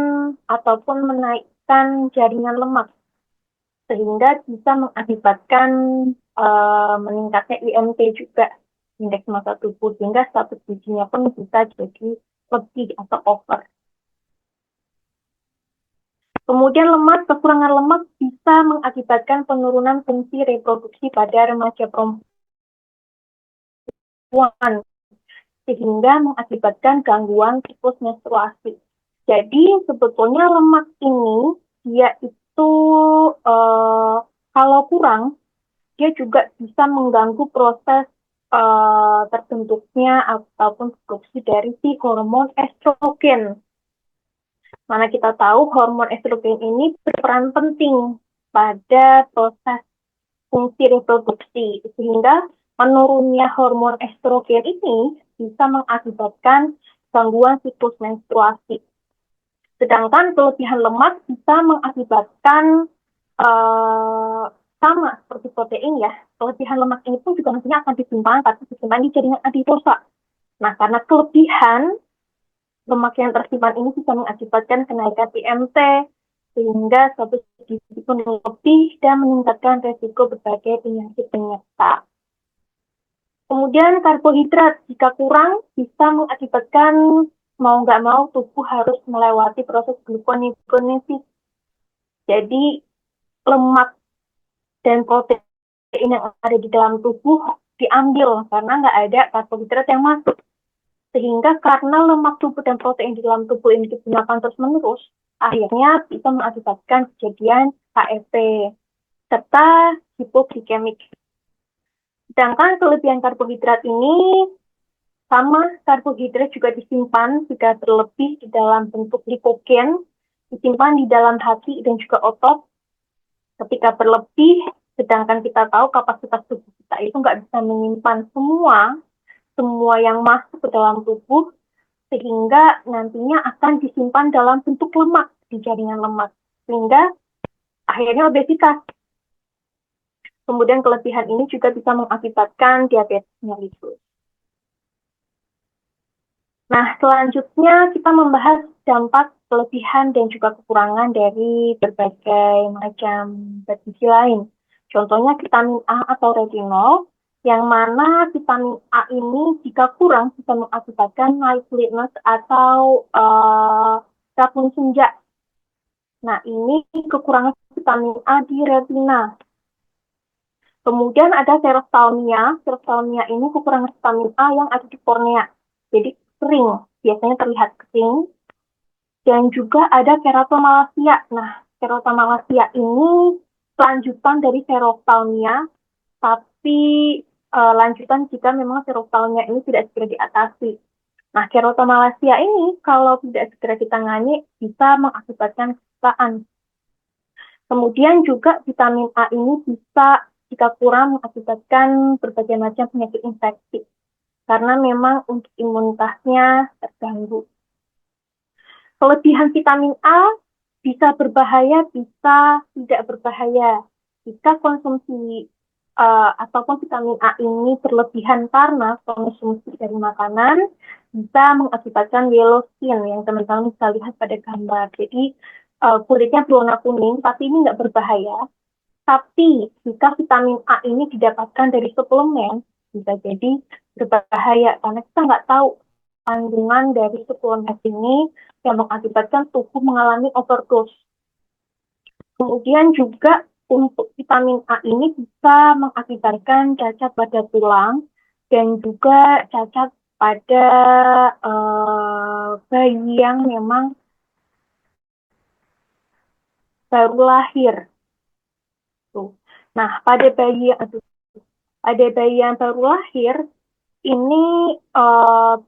ataupun menaikkan jaringan lemak, sehingga bisa mengakibatkan meningkatnya IMT juga, indeks massa tubuh, sehingga status gizinya pun bisa jadi lebih atau over. Kemudian kekurangan lemak bisa mengakibatkan penurunan fungsi reproduksi pada remaja perempuan, sehingga mengakibatkan gangguan siklus menstruasi. Jadi sebetulnya lemak ini dia itu kalau kurang, dia juga bisa mengganggu proses terbentuknya ataupun produksi dari si hormon estrogen. Mana kita tahu hormon estrogen ini berperan penting pada proses fungsi reproduksi, sehingga menurunnya hormon estrogen ini bisa mengakibatkan gangguan siklus menstruasi. Sedangkan kelebihan lemak bisa mengakibatkan sama seperti protein ya, kelebihan lemak ini pun juga nantinya akan disimpan, tapi disimpan di jaringan adiposa. Nah, karena kelebihan lemak yang tersimpan ini bisa mengakibatkan kenaikan IMT, sehingga status gizi pun lebih dan meningkatkan resiko berbagai penyakit penyerta. Kemudian karbohidrat jika kurang bisa mengakibatkan mau nggak mau tubuh harus melewati proses gluconeogenesis. Jadi lemak dan protein yang ada di dalam tubuh diambil karena nggak ada karbohidrat yang masuk. Sehingga karena lemak tubuh dan protein di dalam tubuh ini digunakan terus-menerus, akhirnya bisa mengakibatkan kejadian HFP serta hipoglikemik. Sedangkan kelebihan karbohidrat ini sama, karbohidrat juga disimpan jika berlebih di dalam bentuk glikogen, disimpan di dalam hati dan juga otot. Ketika berlebih, sedangkan kita tahu kapasitas tubuh kita itu nggak bisa menyimpan semua yang masuk ke dalam tubuh, sehingga nantinya akan disimpan dalam bentuk lemak di jaringan lemak, sehingga akhirnya obesitas. Kemudian kelebihan ini juga bisa mengakibatkan diabetes mellitus. Nah, selanjutnya kita membahas dampak kelebihan dan juga kekurangan dari berbagai macam zat gizi lain. Contohnya vitamin A atau retinol, yang mana vitamin A ini jika kurang bisa mengakibatkan night blindness atau rabun senja. Nah, ini kekurangan vitamin A di retina. Kemudian ada xeroftalmia. Xeroftalmia ini kekurangan vitamin A yang ada di kornea. Jadi kering, biasanya terlihat kering. Dan juga ada keratomalacia. Nah, keratomalacia ini lanjutan dari xeroftalmia, tapi lanjutan jika memang xeroftalmia ini tidak segera diatasi. Nah, keratomalacia ini kalau tidak segera ditangani bisa mengakibatkan kesalahan. Kemudian juga vitamin A ini bisa jika kurang mengakibatkan berbagai macam penyakit infeksi karena memang untuk imunitasnya terganggu. Kelebihan vitamin A bisa berbahaya, bisa tidak berbahaya. Jika konsumsi ataupun vitamin A ini berlebihan karena konsumsi dari makanan, bisa mengakibatkan yellow skin yang teman-teman bisa lihat pada gambar. Jadi kulitnya berwarna kuning, tapi ini nggak berbahaya. Tapi jika vitamin A ini didapatkan dari suplemen, bisa jadi berbahaya karena kita nggak tahu kandungan dari suplemen ini yang mengakibatkan tubuh mengalami overdose. Kemudian juga untuk vitamin A ini bisa mengakibatkan cacat pada tulang dan juga cacat pada bayi yang memang baru lahir. Tuh. Nah, pada bayi yang baru lahir ini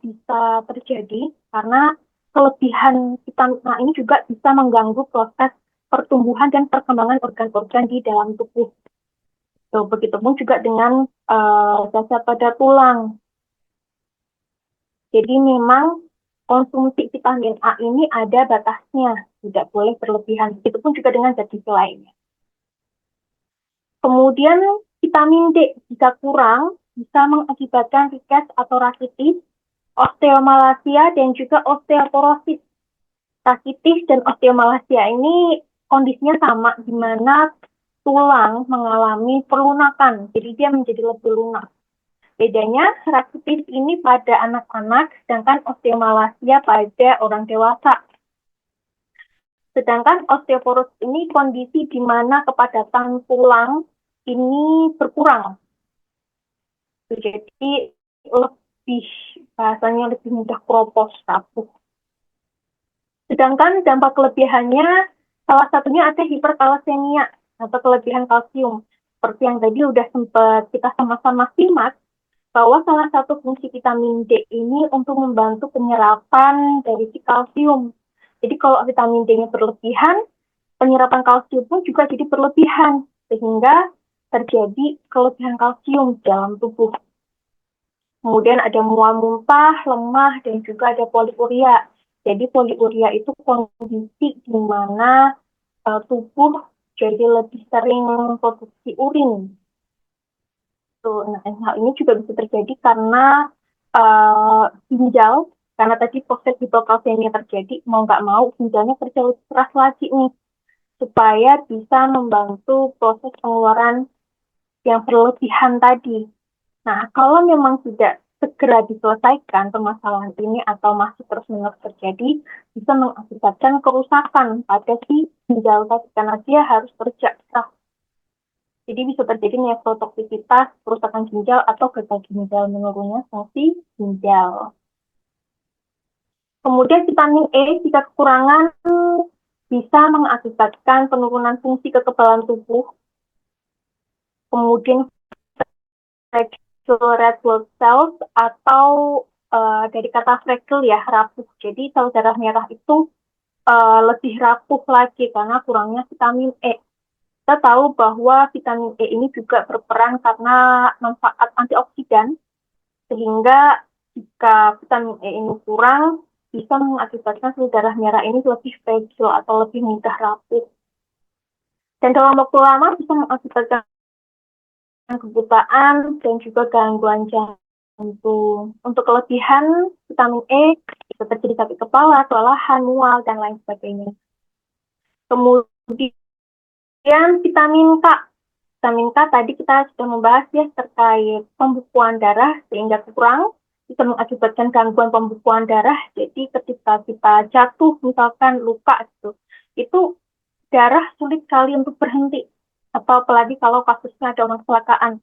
bisa terjadi karena kelebihan vitamin A ini juga bisa mengganggu proses pertumbuhan dan perkembangan organ-organ di dalam tubuh. So, begitupun juga dengan cacat pada tulang. Jadi memang konsumsi vitamin A ini ada batasnya, tidak boleh berlebihan. Begitupun juga dengan zat gizi lainnya. Kemudian vitamin D jika kurang bisa mengakibatkan riket atau rakitis, osteomalacia, dan juga osteoporosis. Rakitis dan osteomalacia ini kondisinya sama, di mana tulang mengalami perlunakan, jadi dia menjadi lebih lunak. Bedanya, rakitis ini pada anak-anak, sedangkan osteomalacia pada orang dewasa. Sedangkan osteoporosis ini kondisi di mana kepadatan tulang ini berkurang. Jadi lebih, bahasanya lebih mudah keropos, rapuh. Sedangkan dampak kelebihannya, salah satunya ada hiperkalsemia atau kelebihan kalsium. Seperti yang tadi udah sempat kita sama-sama simak, bahwa salah satu fungsi vitamin D ini untuk membantu penyerapan dari si kalsium. Jadi kalau vitamin D-nya berlebihan, penyerapan kalsium pun juga jadi berlebihan, sehingga terjadi kelebihan kalsium dalam tubuh. Kemudian ada mual muntah, lemah, dan juga ada poliuria. Jadi poliuria itu kondisi di mana tubuh jadi lebih sering produksi urin. Nah, hal ini juga bisa terjadi karena ginjal, karena tadi proses hipokalsemia terjadi, mau nggak mau ginjalnya kerja lebih keras lagi nih, supaya bisa membantu proses pengeluaran yang berlebihan tadi. Nah, kalau memang tidak segera diselesaikan permasalahan ini atau masih terus-menerus terjadi, bisa mengakibatkan kerusakan pada si ginjal tadi, karena dia harus kerja keras. Jadi bisa terjadi nefrotoksisitas, kerusakan ginjal, atau gagal ginjal, menurunnya fungsi ginjal. Kemudian vitamin E jika kekurangan bisa mengakibatkan penurunan fungsi kekebalan tubuh. Kemudian fragile red blood cells atau dari kata fragile ya, rapuh. Jadi sel darah merah itu lebih rapuh lagi karena kurangnya vitamin E. Kita tahu bahwa vitamin E ini juga berperan karena manfaat antioksidan, sehingga jika vitamin E ini kurang, bisa mengakibatkan sel darah merah ini lebih fragile atau lebih mudah rapuh. Dan dalam waktu lama bisa mengakibatkan kebutaan dan juga gangguan jantung. Untuk kelebihan vitamin E bisa terjadi sakit kepala, kelelahan, mual, dan lain sebagainya. Kemudian vitamin K. Vitamin K tadi kita sudah membahas ya terkait pembukuan darah, sehingga kurang bisa mengakibatkan gangguan pembukuan darah. Jadi ketika kita jatuh, misalkan luka itu darah sulit sekali untuk berhenti. Atau apalagi kalau kasusnya ada orang kecelakaan.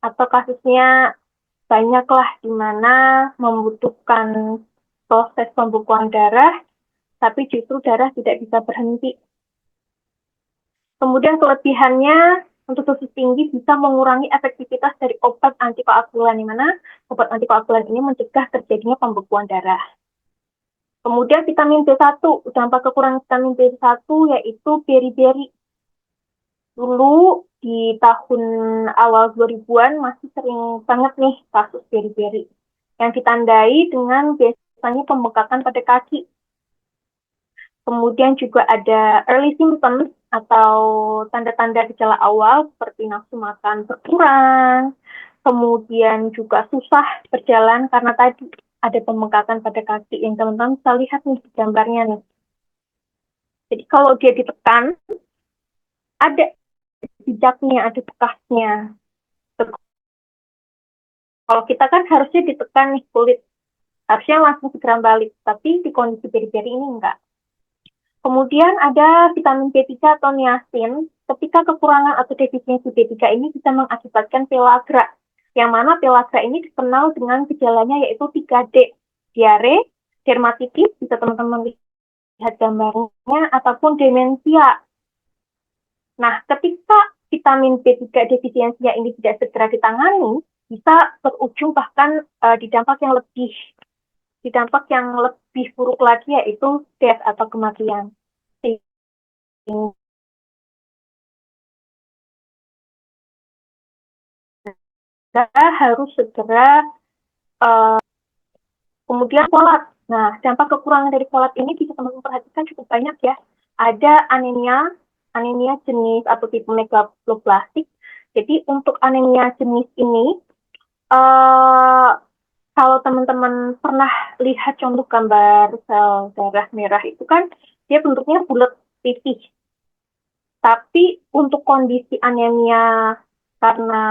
Atau kasusnya banyaklah di mana membutuhkan proses pembukuan darah, tapi justru darah tidak bisa berhenti. Kemudian kelebihannya untuk dosis tinggi bisa mengurangi efektivitas dari obat antikoagulan, di mana obat antikoagulan ini mencegah terjadinya pembekuan darah. Kemudian vitamin B1, dampak kekurangan vitamin B1 yaitu beri-beri. Dulu di tahun awal 2000-an masih sering banget nih kasus beri-beri yang ditandai dengan biasanya pembengkakan pada kaki. Kemudian juga ada early symptoms atau tanda-tanda gejala awal seperti nafsu makan berkurang, kemudian juga susah berjalan karena tadi ada pembengkakan pada kaki yang teman-teman bisa lihat nih gambarnya nih. Jadi kalau dia ditekan, ada jejaknya, ada bekasnya. Kalau kita kan harusnya ditekan nih kulit, harusnya langsung segera balik, tapi di kondisi beri-beri ini enggak. Kemudian ada vitamin B3 atau niacin. ketika kekurangan atau defisiensi B3 ini bisa mengakibatkan pellagra, yang mana pellagra ini dikenal dengan gejalanya yaitu 3D, diare, dermatitis, bisa teman-teman lihat gambarnya, ataupun demensia. Nah, ketika vitamin B3 defisiensinya ini tidak segera ditangani, bisa berujung bahkan di dampak yang lebih buruk lagi yaitu death atau kematian. Sehingga harus segera kemudian folat. Nah, dampak kekurangan dari folat ini bisa teman-teman perhatikan cukup banyak ya. Ada anemia jenis atau tipe megaloblastik. Jadi untuk anemia jenis ini, kalau teman-teman pernah lihat contoh gambar sel darah merah itu kan dia bentuknya bulat pipih. Tapi untuk kondisi anemia karena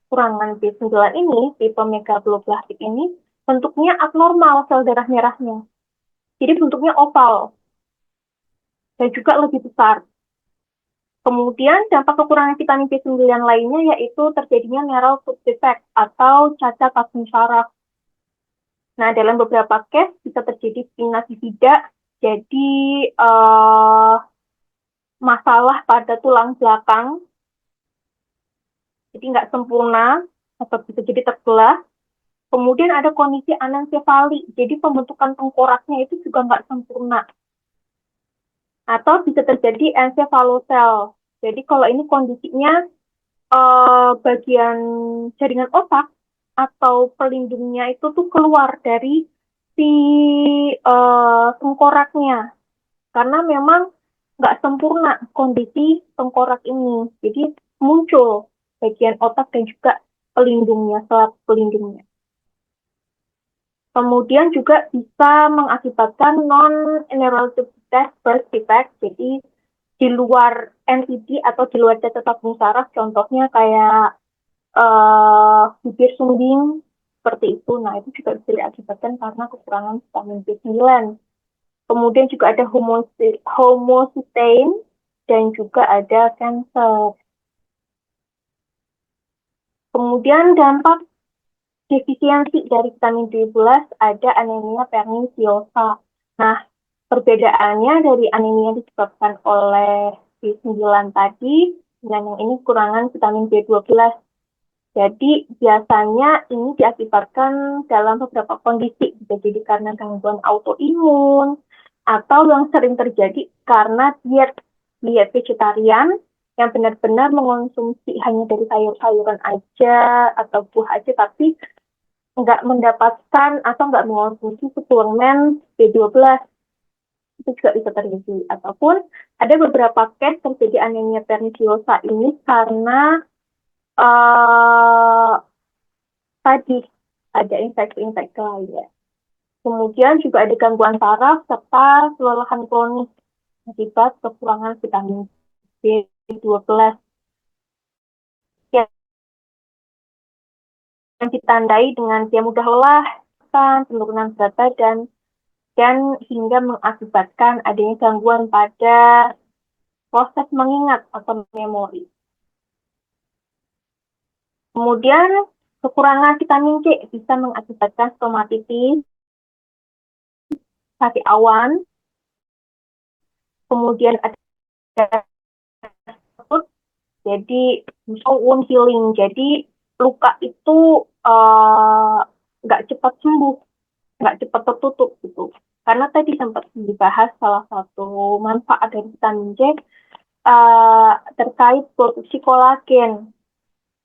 kurangan B9 ini, tipe megaloblastik ini, bentuknya abnormal sel darah merahnya. Jadi bentuknya oval dan juga lebih besar. Kemudian dampak kekurangan vitamin B9 lainnya yaitu terjadinya neural tube defect atau cacat tabung saraf. Nah, dalam beberapa case bisa terjadi pinna bifida, jadi masalah pada tulang belakang, jadi nggak sempurna atau bisa jadi terbelah. Kemudian ada kondisi anencefali, jadi pembentukan tengkoraknya itu juga nggak sempurna. Atau bisa terjadi encephalocele. Jadi kalau ini kondisinya bagian jaringan otak atau pelindungnya itu tuh keluar dari si tengkoraknya. Karena memang nggak sempurna kondisi tengkorak ini. Jadi muncul bagian otak dan juga pelindungnya, selat pelindungnya. Kemudian juga bisa mengakibatkan non-neurologic birth defect, jadi di luar NCD atau di luar cacat tabung saraf, contohnya kayak bibir sumbing, seperti itu. Nah, itu juga bisa diakibatkan karena kekurangan vitamin B9. Kemudian juga ada homocysteine dan juga ada kanker. Kemudian dampak defisiensi dari vitamin B12 ada anemia perniciosa. Nah, perbedaannya dari anemia disebabkan oleh B9 tadi dengan yang ini kurangan vitamin B12. Jadi biasanya ini diakibatkan dalam beberapa kondisi, bisa jadi karena gangguan autoimun, atau yang sering terjadi karena diet vegetarian yang benar-benar mengonsumsi hanya dari sayur-sayuran aja atau buah aja, tapi nggak mendapatkan atau nggak mengonsumsi suplemen B12, itu juga bisa terjadi. Ataupun ada beberapa case terjadi anemia perniciosa ini karena tadi ada infeksi-infeksi lainnya. Kemudian juga ada gangguan saraf serta kelelahan kronis akibat kekurangan vitamin B12 yang ditandai dengan dia mudah lelah, penurunan berat badan, dan hingga mengakibatkan adanya gangguan pada proses mengingat atau memori. Kemudian kekurangan vitamin C bisa mengakibatkan stomatitis, sakit awan, kemudian ada jadi wound healing, jadi luka itu nggak cepat sembuh, nggak cepat tertutup gitu. Karena tadi sempat dibahas salah satu manfaat dari vitamin C terkait produksi kolagen.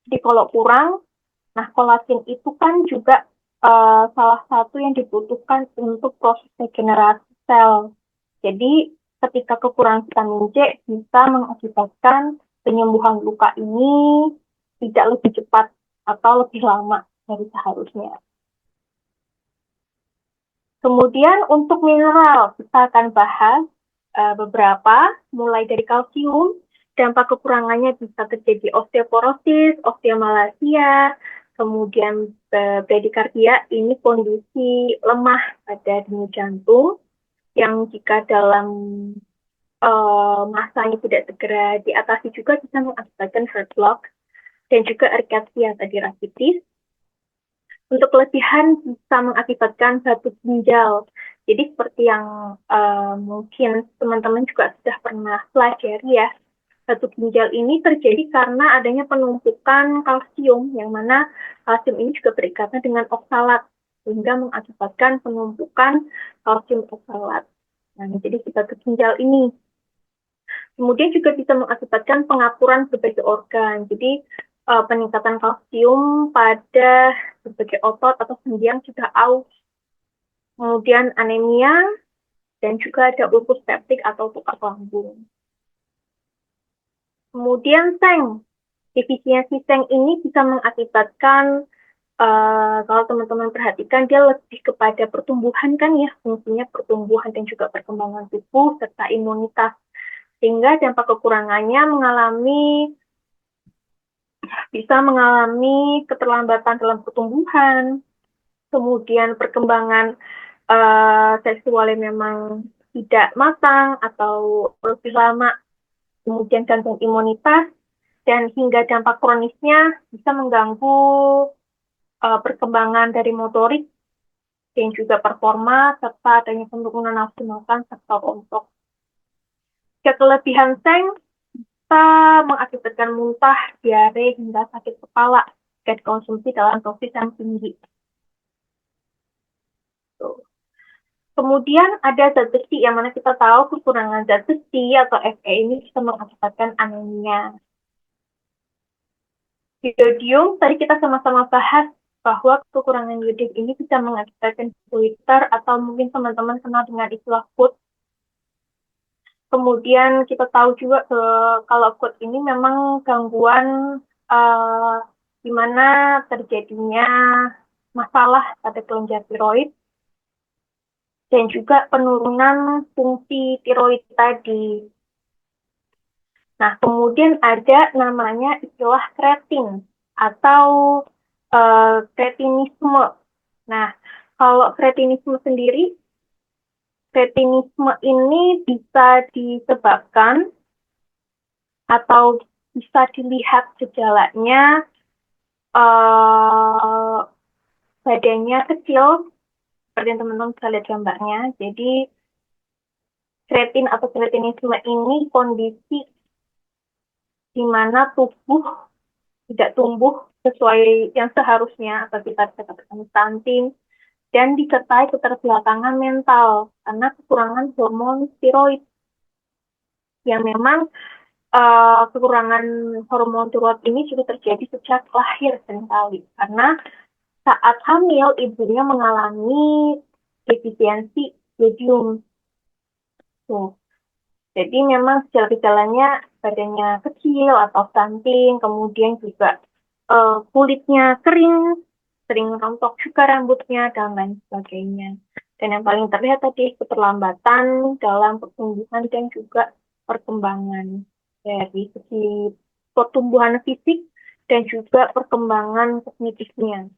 Jadi kalau kurang, nah kolagen itu kan juga salah satu yang dibutuhkan untuk proses regenerasi sel. Jadi ketika kekurangan vitamin C bisa mengakibatkan penyembuhan luka ini tidak lebih cepat atau lebih lama dari seharusnya. Kemudian untuk mineral, kita akan bahas beberapa, mulai dari kalsium, dampak kekurangannya bisa terjadi osteoporosis, osteomalacia, kemudian bradikardia, ini kondisi lemah pada denyut jantung, yang jika dalam masanya tidak segera diatasi juga bisa mengakibatkan heart block dan juga arrhythmia tadi rakitis. Untuk kelebihan bisa mengakibatkan batu ginjal. Jadi seperti yang mungkin teman-teman juga sudah pernah pelajari ya, batu ginjal ini terjadi karena adanya penumpukan kalsium, yang mana kalsium ini juga berikatan dengan oksalat, sehingga mengakibatkan penumpukan kalsium oksalat. Nah, jadi si batu ginjal ini kemudian juga bisa mengakibatkan pengapuran berbagai organ. Jadi peningkatan kalsium pada berbagai otot atau sendi yang sudah aus. Kemudian anemia dan juga ada ulkus peptik atau tukar lambung. Kemudian seng. Defisiensi seng ini bisa mengakibatkan kalau teman-teman perhatikan dia lebih kepada pertumbuhan kan ya, fungsinya pertumbuhan dan juga perkembangan tubuh serta imunitas. Sehingga dampak kekurangannya bisa mengalami keterlambatan dalam pertumbuhan, kemudian perkembangan seksualnya memang tidak matang atau lebih lama, kemudian gangguan imunitas, dan hingga dampak kronisnya bisa mengganggu perkembangan dari motorik dan juga performa, serta adanya penurunan nafsu makan serta rontok. Kelebihan seng bisa mengakibatkan muntah, diare, hingga sakit kepala jika dikonsumsi dalam dosis yang tinggi. Kemudian ada zat besi, yang mana kita tahu kekurangan zat besi atau Fe ini bisa mengakibatkan anemia. Yodium, tadi kita sama-sama bahas bahwa kekurangan yodium ini bisa mengakibatkan goiter atau mungkin teman-teman kenal dengan istilah food. Kemudian kita tahu juga kalau food ini memang gangguan uh, di mana terjadinya masalah pada kelenjar tiroid dan juga penurunan fungsi tiroid tadi. Nah, kemudian ada namanya istilah kreatin atau kretinisme. Nah, kalau kretinisme sendiri, kretinisme ini bisa disebabkan atau bisa dilihat gejalanya uh, badannya kecil, seperti yang teman-teman bisa lihat gambarnya. Jadi, kreatin atau kretinisme ini kondisi di mana tubuh tidak tumbuh sesuai yang seharusnya, atau kita katakan stunting, dan disertai keterbelakangan mental karena kekurangan hormon tiroid, yang memang kekurangan hormon tiroid ini juga terjadi sejak lahir seringkali karena saat hamil ibunya mengalami defisiensi yodium. Tuh. Jadi memang gejala-gejalanya badannya kecil atau stunting, kemudian juga kulitnya kering, sering rontok juga rambutnya, dan lain sebagainya. Dan yang paling terlihat tadi keterlambatan dalam pertumbuhan dan juga perkembangan dari segi pertumbuhan fisik dan juga perkembangan kognitifnya.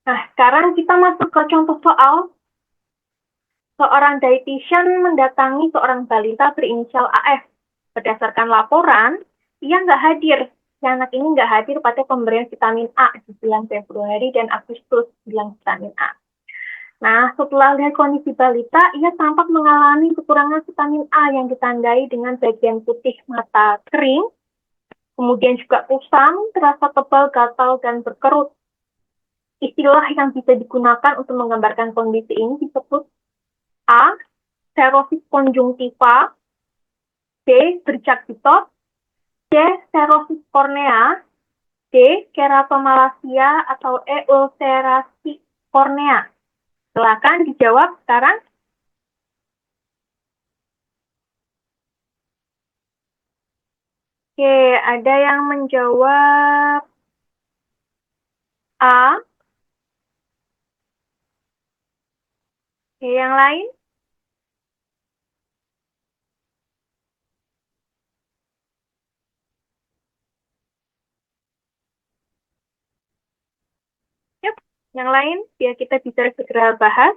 Nah, sekarang kita masuk ke contoh soal. Seorang dietitian mendatangi seorang balita berinisial AF. Berdasarkan laporan, ia nggak hadir. Si anak ini nggak hadir pada pemberian vitamin A di bulan Februari dan Agustus bilang vitamin A. Nah, setelah lihat kondisi balita, ia tampak mengalami kekurangan vitamin A yang ditandai dengan bagian putih mata kering, kemudian juga kusam, terasa tebal, gatal, dan berkerut. Istilah yang bisa digunakan untuk menggambarkan kondisi ini disebut A. Serosis konjungtiva, B. Bercak pitot, C. Serosis kornea, D. Keratomalacia, atau E. Ulcerasi kornea. Silakan dijawab sekarang. Oke, ada yang menjawab A. Oke, yang lain? Yap, yang lain biar kita bisa segera bahas.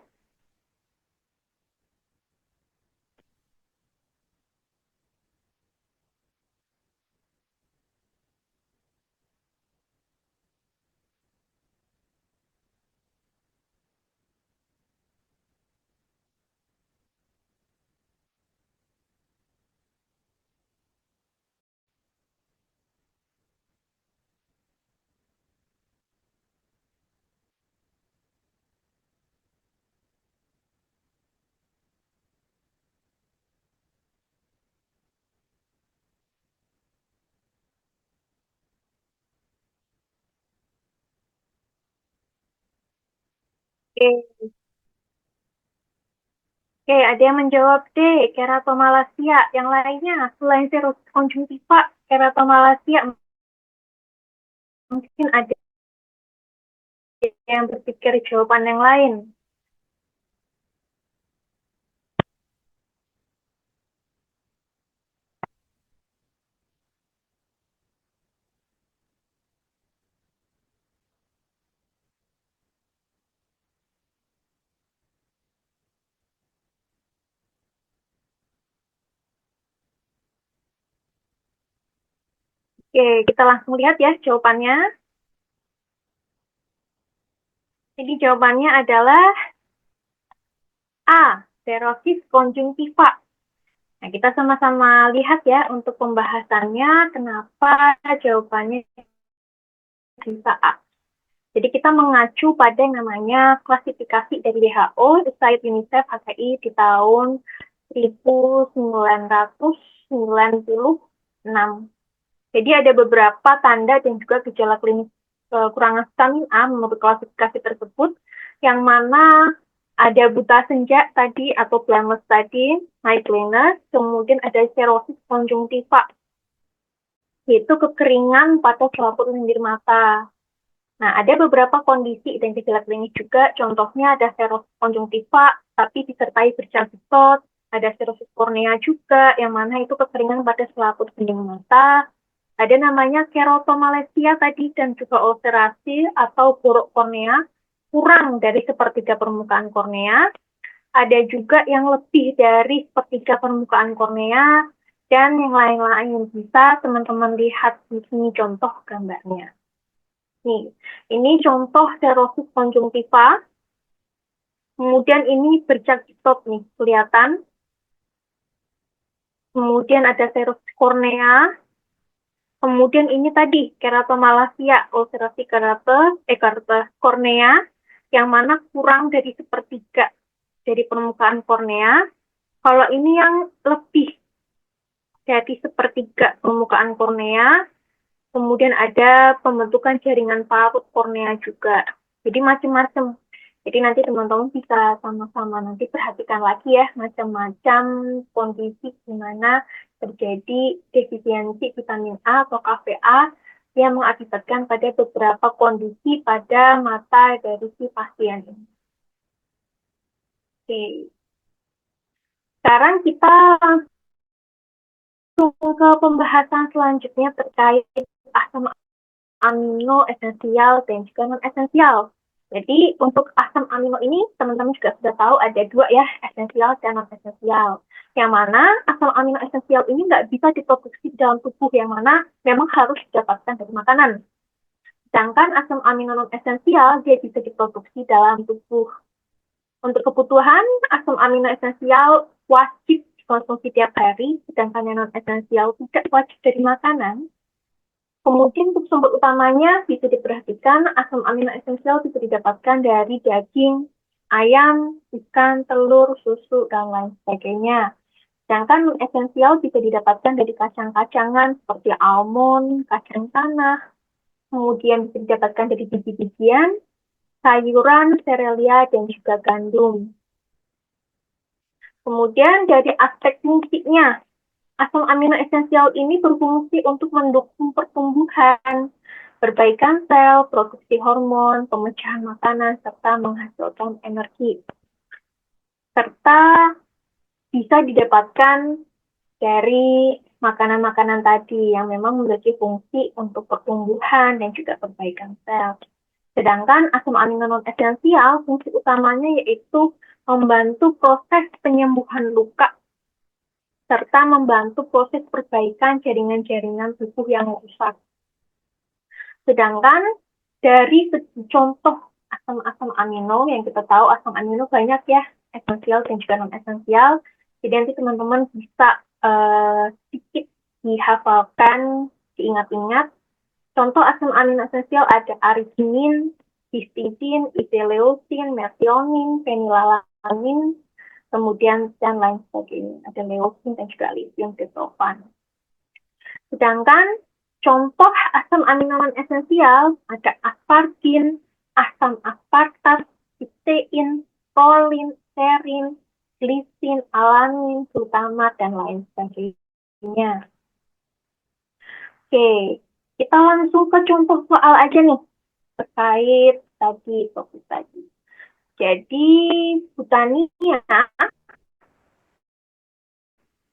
Oke, oke, ada yang menjawab D, keratomalacia. Yang lainnya, selain serosis konjungtiva, keratomalacia, mungkin ada yang berpikir jawaban yang lain. Oke, kita langsung lihat ya jawabannya. Jadi jawabannya adalah A, serosis konjungtiva. Nah, kita sama-sama lihat ya untuk pembahasannya kenapa jawabannya bisa A. Jadi kita mengacu pada yang namanya klasifikasi dari WHO, Society UNICEF HCI di tahun 1996. Jadi ada beberapa tanda dan juga gejala klinis kekurangan vitamin A menurut klasifikasi tersebut, yang mana ada buta senja tadi atau blindness tadi, night blindness, kemudian ada serosis konjungtiva, yaitu kekeringan pada selaput lendir mata. Nah, ada beberapa kondisi dan gejala klinis juga, contohnya ada serosis konjungtiva, tapi disertai bercak diptot, ada serosis kornea juga, yang mana itu kekeringan pada selaput dinding mata, ada namanya keratomalacia tadi, dan juga ulcerasi atau borok kornea, kurang dari sepertiga permukaan kornea, ada juga yang lebih dari sepertiga permukaan kornea, dan yang lain-lain. Bisa teman-teman lihat di sini contoh gambarnya. Nih, ini contoh serosis konjungtiva. Kemudian ini bercak diptot nih, kelihatan. Kemudian ada serosis kornea. Kemudian ini tadi, keratomalacia, ulcerasi kerata kornea, yang mana kurang dari sepertiga dari permukaan kornea. Kalau ini yang lebih dari sepertiga permukaan kornea, kemudian ada pembentukan jaringan parut kornea juga. Jadi macam-macam. Jadi nanti teman-teman bisa sama-sama nanti perhatikan lagi ya macam-macam kondisi di mana terjadi defisiensi vitamin A atau KVA yang mengakibatkan pada beberapa kondisi pada mata dari si pasien ini. Oke. Sekarang kita langsung ke pembahasan selanjutnya terkait asam amino esensial dan juga non esensial. Jadi untuk asam amino ini teman-teman juga sudah tahu ada dua ya, esensial dan non esensial. Yang mana asam amino esensial ini nggak bisa diproduksi dalam tubuh, yang mana memang harus didapatkan dari makanan. Sedangkan asam amino non esensial dia bisa diproduksi dalam tubuh. Untuk kebutuhan asam amino esensial wajib dikonsumsi tiap hari, sedangkan yang non esensial tidak wajib dari makanan. Kemudian untuk sumber utamanya bisa diperhatikan asam amino esensial bisa didapatkan dari daging, ayam, ikan, telur, susu, dan lain sebagainya. Sedangkan esensial bisa didapatkan dari kacang-kacangan seperti almond, kacang tanah, kemudian bisa didapatkan dari biji-bijian, sayuran, serealia, dan juga gandum. Kemudian dari aspek fungsinya, asam amino esensial ini berfungsi untuk mendukung pertumbuhan, perbaikan sel, produksi hormon, pemecahan makanan, serta menghasilkan energi. Serta bisa didapatkan dari makanan-makanan tadi yang memang memiliki fungsi untuk pertumbuhan dan juga perbaikan sel. Sedangkan asam amino non esensial, fungsi utamanya yaitu membantu proses penyembuhan luka serta membantu proses perbaikan jaringan-jaringan tubuh yang rusak. Sedangkan dari segi contoh asam-asam amino yang kita tahu asam amino banyak ya, esensial dan juga non esensial. Jadi nanti teman-teman bisa sedikit dihafalkan, diingat-ingat. Contoh asam amino esensial ada arginin, histidin, isoleucin, metionin, fenilalanin, kemudian dan lain sebagainya. Ada leucin dan juga lithium tryptophan. Sedangkan contoh asam amino non esensial ada aspargin, asam aspartat, protein, prolin, serin, glisin, alanin, glutamat, dan lain sebagainya. Oke, kita langsung ke contoh soal aja nih terkait tadi topik tadi. Jadi, Butania,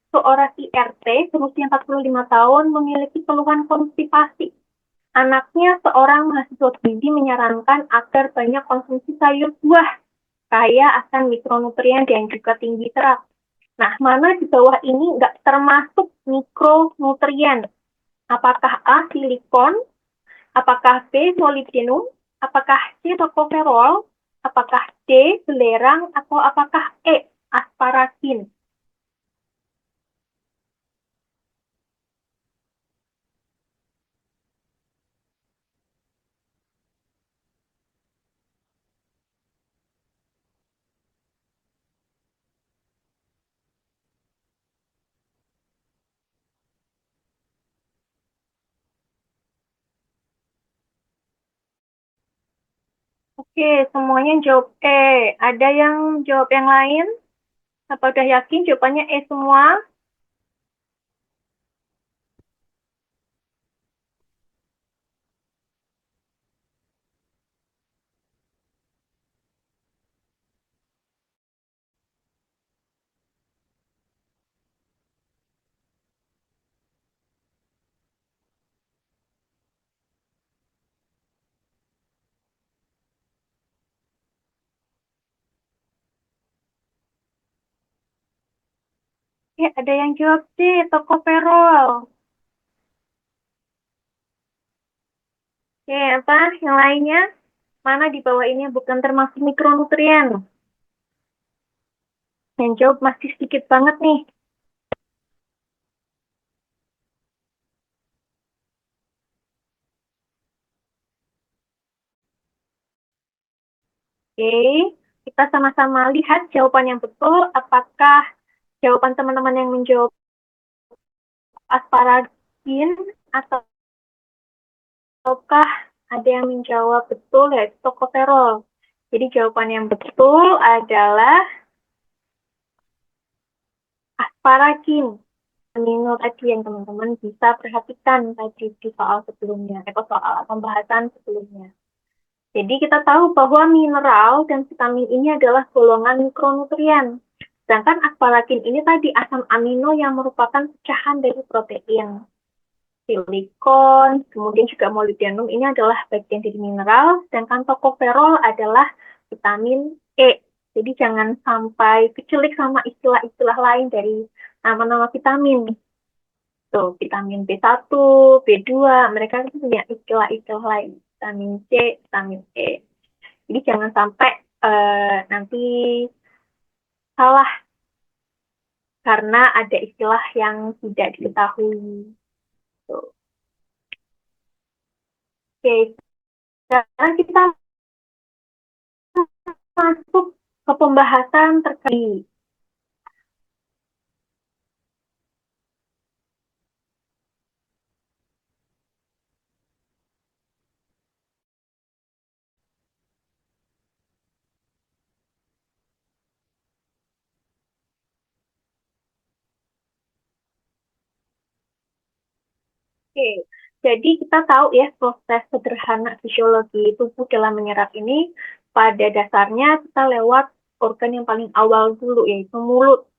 seorang IRT berusia 45 tahun memiliki keluhan konstipasi. Anaknya seorang mahasiswa gizi menyarankan agar banyak konsumsi sayur buah, kaya akan mikronutrien dan juga tinggi serat. Nah, mana di bawah ini nggak termasuk mikronutrien? Apakah A, silikon? Apakah B, molybdenum? Apakah C, tokoferol? Apakah D, belerang? Atau apakah E, asparagin? Oke, semuanya jawab E. Ada yang jawab yang lain? Apa udah yakin jawabannya E semua? Ya, ada yang jawab C, tokoferol. Oke, apa yang lainnya? Mana di bawah ini bukan termasuk mikronutrien? Yang jawab masih sedikit banget nih. Oke, kita sama-sama lihat jawaban yang betul. Apakah jawaban teman-teman yang menjawab asparagin ataukah ada yang menjawab betul yaitu tokoferol? Jadi jawaban yang betul adalah asparagin. Amino tadi yang teman-teman bisa perhatikan tadi di soal sebelumnya, atau soal pembahasan sebelumnya. Jadi kita tahu bahwa mineral dan vitamin ini adalah golongan mikronutrien. Sedangkan asparagin ini tadi asam amino yang merupakan pecahan dari protein. Silikon, kemudian juga molybdenum ini adalah bagian dari mineral, sedangkan tokoferol adalah vitamin E. Jadi jangan sampai kecelik sama istilah-istilah lain dari nama-nama vitamin. Tuh, vitamin B1, B2, mereka itu punya istilah-istilah lain. Vitamin C, vitamin E. Jadi jangan sampai nanti salah karena ada istilah yang tidak diketahui. Tuh. Oke, sekarang kita masuk ke pembahasan terkait. Oke, jadi kita tahu ya proses sederhana fisiologi tubuh dalam menyerap ini pada dasarnya kita lewat organ yang paling awal dulu yaitu mulut.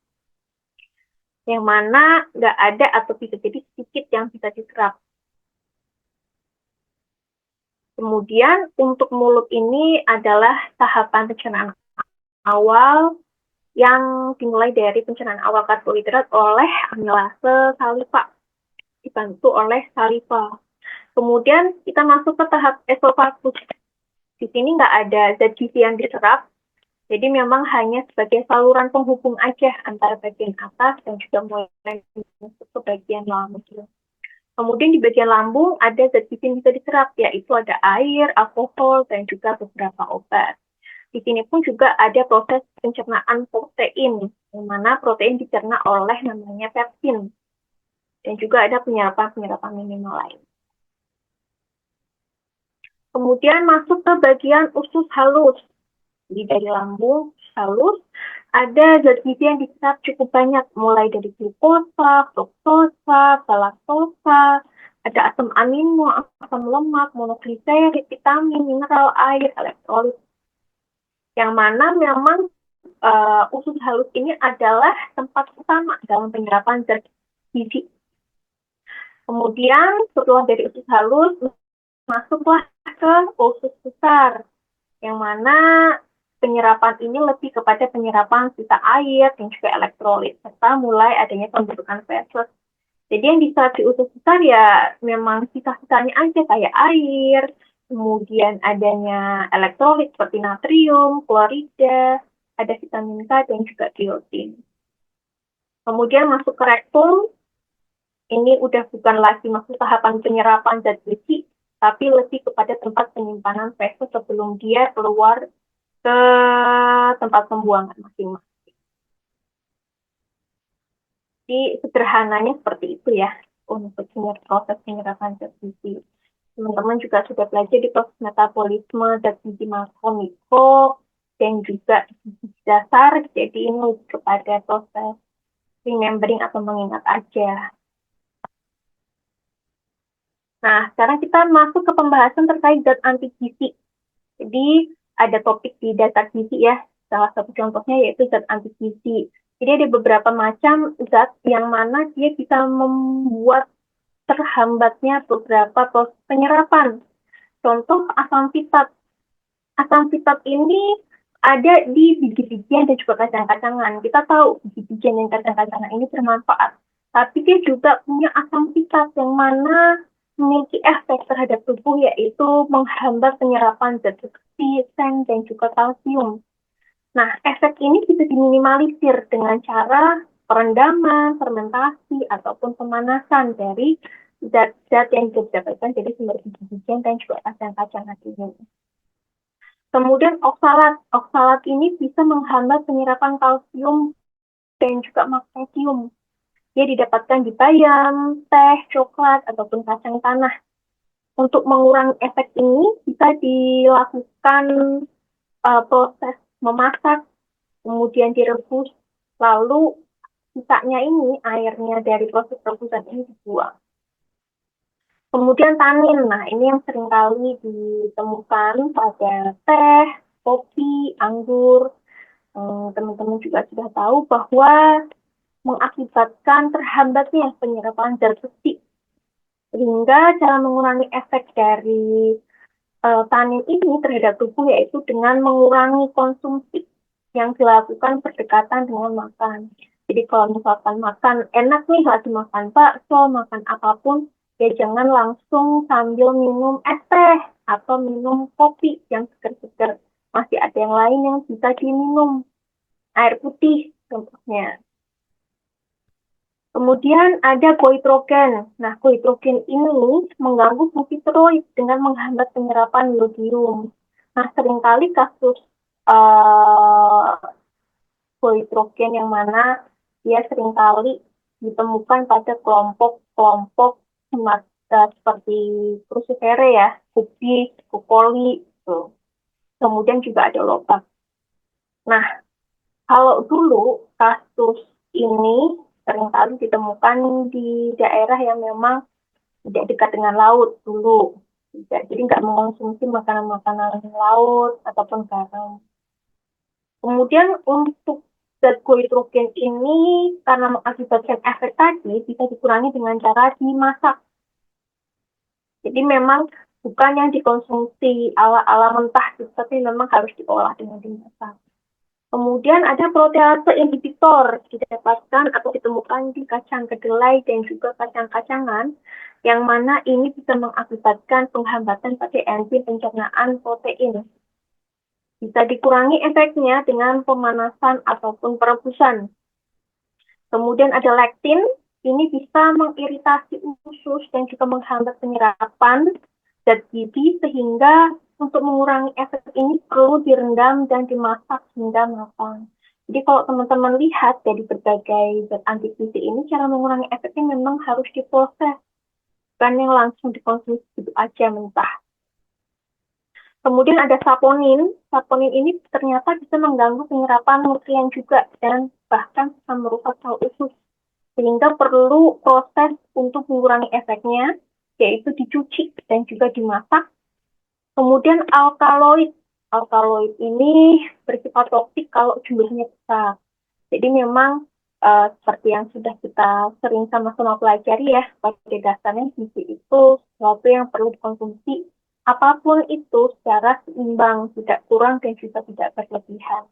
Yang mana nggak ada atau bisa jadi sedikit yang bisa diserap. Kemudian untuk mulut ini adalah tahapan pencernaan awal yang dimulai dari pencernaan awal karbohidrat oleh amilase saliva, dibantu oleh saliva. Kemudian kita masuk ke tahap esofagus. Di sini nggak ada zat gizi yang diserap, jadi memang hanya sebagai saluran penghubung aja antara bagian atas dan juga mulai masuk ke bagian lambung. Kemudian di bagian lambung ada zat gizi yang bisa diserap, yaitu ada air, alkohol, dan juga beberapa obat. Di sini pun juga ada proses pencernaan protein, di mana protein dicerna oleh namanya pepsin. Dan juga ada penyerapan-penyerapan minimal lain. Kemudian masuk ke bagian usus halus. Jadi dari lambung halus ada zat gizi yang diserap cukup banyak, mulai dari glukosa, fruktosa, galaktosa, ada asam amino, asam lemak, monogliserid, vitamin, mineral, air, elektrolit. Yang mana memang usus halus ini adalah tempat utama dalam penyerapan zat gizi. Kemudian setelah dari usus halus masuklah ke usus besar, yang mana penyerapan ini lebih kepada penyerapan sisa air dan juga elektrolit, serta mulai adanya pembentukan feses. Jadi yang diserap di usus besar ya memang sisa-sisanya aja kayak air, kemudian adanya elektrolit seperti natrium, klorida, ada vitamin K dan juga biotin. Kemudian masuk ke rektum, ini udah bukan lagi masuk tahapan penyerapan zat gizi, tapi lebih kepada tempat penyimpanan feses sebelum dia keluar ke tempat pembuangan masing-masing. Jadi sederhananya seperti itu ya untuk proses penyerapan zat gizi. Teman-teman juga sudah belajar di proses metabolisme zat gizi makro, mikro, dan juga dasar. Jadi ini kepada proses remembering atau mengingat aja. Nah, sekarang kita masuk ke pembahasan terkait zat anti gizi. Jadi ada topik di dasar gizi ya. Salah satu contohnya yaitu zat anti gizi. Jadi ada beberapa macam zat yang mana dia bisa membuat terhambatnya beberapa proses penyerapan. Contoh asam fitat. Asam fitat ini ada di biji-bijian dan juga kacang-kacangan. Kita tahu biji-bijian dan kacang-kacangan ini bermanfaat. Tapi dia juga punya asam fitat yang mana memiliki efek terhadap tubuh, yaitu menghambat penyerapan zat besi, seng, dan juga kalsium. Nah, efek ini bisa diminimalisir dengan cara perendaman, fermentasi, ataupun pemanasan dari zat-zat yang didapatkan dari sumber biji-bijian dan juga kacang-kacangan ini. Kemudian oksalat. Oksalat ini bisa menghambat penyerapan kalsium dan juga magnesium. Dia didapatkan di bayam, teh, coklat, ataupun kacang tanah. Untuk mengurangi efek ini bisa dilakukan proses memasak, kemudian direbus, lalu sisanya ini airnya dari proses rebusan ini dibuang. Kemudian tanin, nah ini yang seringkali ditemukan pada teh, kopi, anggur. Teman-teman juga sudah tahu bahwa mengakibatkan terhambatnya penyerapan zat besi. Sehingga cara mengurangi efek dari tanin ini terhadap tubuh yaitu dengan mengurangi konsumsi yang dilakukan berdekatan dengan makan. Jadi kalau misalkan makan enak nih, lagi makan bakso, makan apapun, ya jangan langsung sambil minum es teh atau minum kopi yang seger-seger. Masih ada yang lain yang bisa diminum. Air putih contohnya. Kemudian ada goitrogen. Nah, goitrogen ini mengganggu fungsi tiroid dengan menghambat penyerapan iodium. Nah, seringkali kasus uh, goitrogen yang mana dia seringkali ditemukan pada kelompok-kelompok seperti cruciferae ya, kubis, kukoli, gitu. Kemudian juga ada lobak. Nah, kalau dulu kasus ini seringkali ditemukan di daerah yang memang tidak dekat dengan laut dulu. Jadi nggak mengonsumsi makanan-makanan laut ataupun garam. Kemudian untuk zat goitrogen ini karena mengakibatkan efek tadi bisa dikurangi dengan cara dimasak. Jadi memang bukan yang dikonsumsi ala-ala mentah, tapi memang harus diolah dengan dimasak. Kemudian ada protease inhibitor didapatkan atau ditemukan di kacang kedelai dan juga kacang-kacangan, yang mana ini bisa mengakibatkan penghambatan pada enzim pencernaan protein. Bisa dikurangi efeknya dengan pemanasan ataupun perebusan. Kemudian ada lektin, ini bisa mengiritasi usus dan juga menghambat penyerapan zat gizi, sehingga untuk mengurangi efek ini perlu direndam dan dimasak hingga matang. Jadi kalau teman-teman lihat dari berbagai zat anti gizi ini, cara mengurangi efeknya memang harus diproses, bukan yang langsung dikonsumsi gitu aja mentah. Kemudian ada saponin. Saponin ini ternyata bisa mengganggu penyerapan nutrien juga dan bahkan bisa merusak sel usus. Sehingga perlu proses untuk mengurangi efeknya, yaitu dicuci dan juga dimasak. Kemudian alkaloid. Alkaloid ini bersifat toksik kalau jumlahnya besar. Jadi memang seperti yang sudah kita sering sama-sama pelajari ya, pada dasarnya gizi itu sesuatu yang perlu dikonsumsi apapun itu secara seimbang, tidak kurang dan juga tidak berlebihan.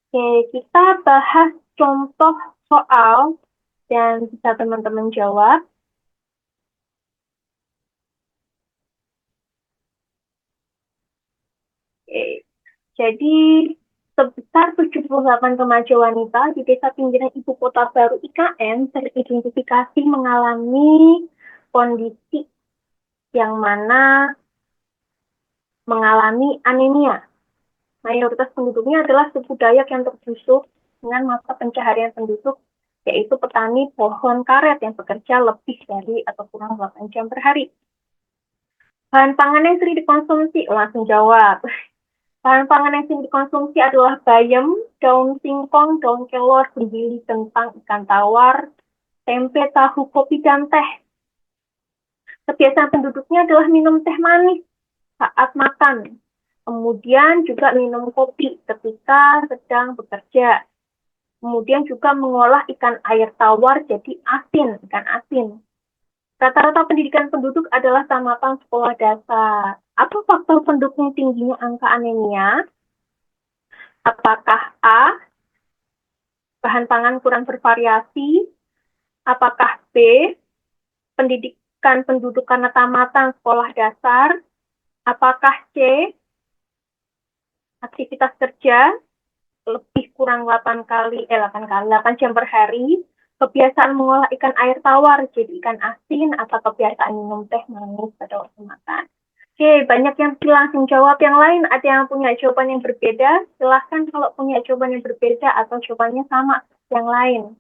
Oke, kita bahas contoh soal dan bisa teman-teman jawab. Oke, jadi sebesar 78 remaja wanita di desa pinggiran ibu kota baru IKN teridentifikasi mengalami kondisi yang mana mengalami anemia. Mayoritas penduduknya adalah suku Dayak yang tersusuk dengan mata pencaharian penduduk, yaitu petani pohon karet yang bekerja lebih dari atau kurang 8 jam per hari. Bahan pangan yang sering dikonsumsi, langsung jawab. Bahan pangan yang sering dikonsumsi adalah bayam, daun singkong, daun kelor, gembili, kentang, ikan tawar, tempe, tahu, kopi, dan teh. Kebiasaan penduduknya adalah minum teh manis saat makan. Kemudian juga minum kopi ketika sedang bekerja. Kemudian juga mengolah ikan air tawar jadi asin, ikan asin. Rata-rata pendidikan penduduk adalah tamatan sekolah dasar. Apa faktor pendukung tingginya angka anemia? Apakah A, bahan pangan kurang bervariasi? Apakah B, pendidikan penduduk karena tamatan sekolah dasar? Apakah C, aktivitas kerja lebih kurang 8 jam per hari, kebiasaan mengolah ikan air tawar jadi ikan asin, atau kebiasaan minum teh manis pada waktu makan? Oke, banyak yang langsung jawab. Yang lain ada yang punya jawaban yang berbeda. Silahkan kalau punya jawaban yang berbeda atau jawabannya sama yang lain.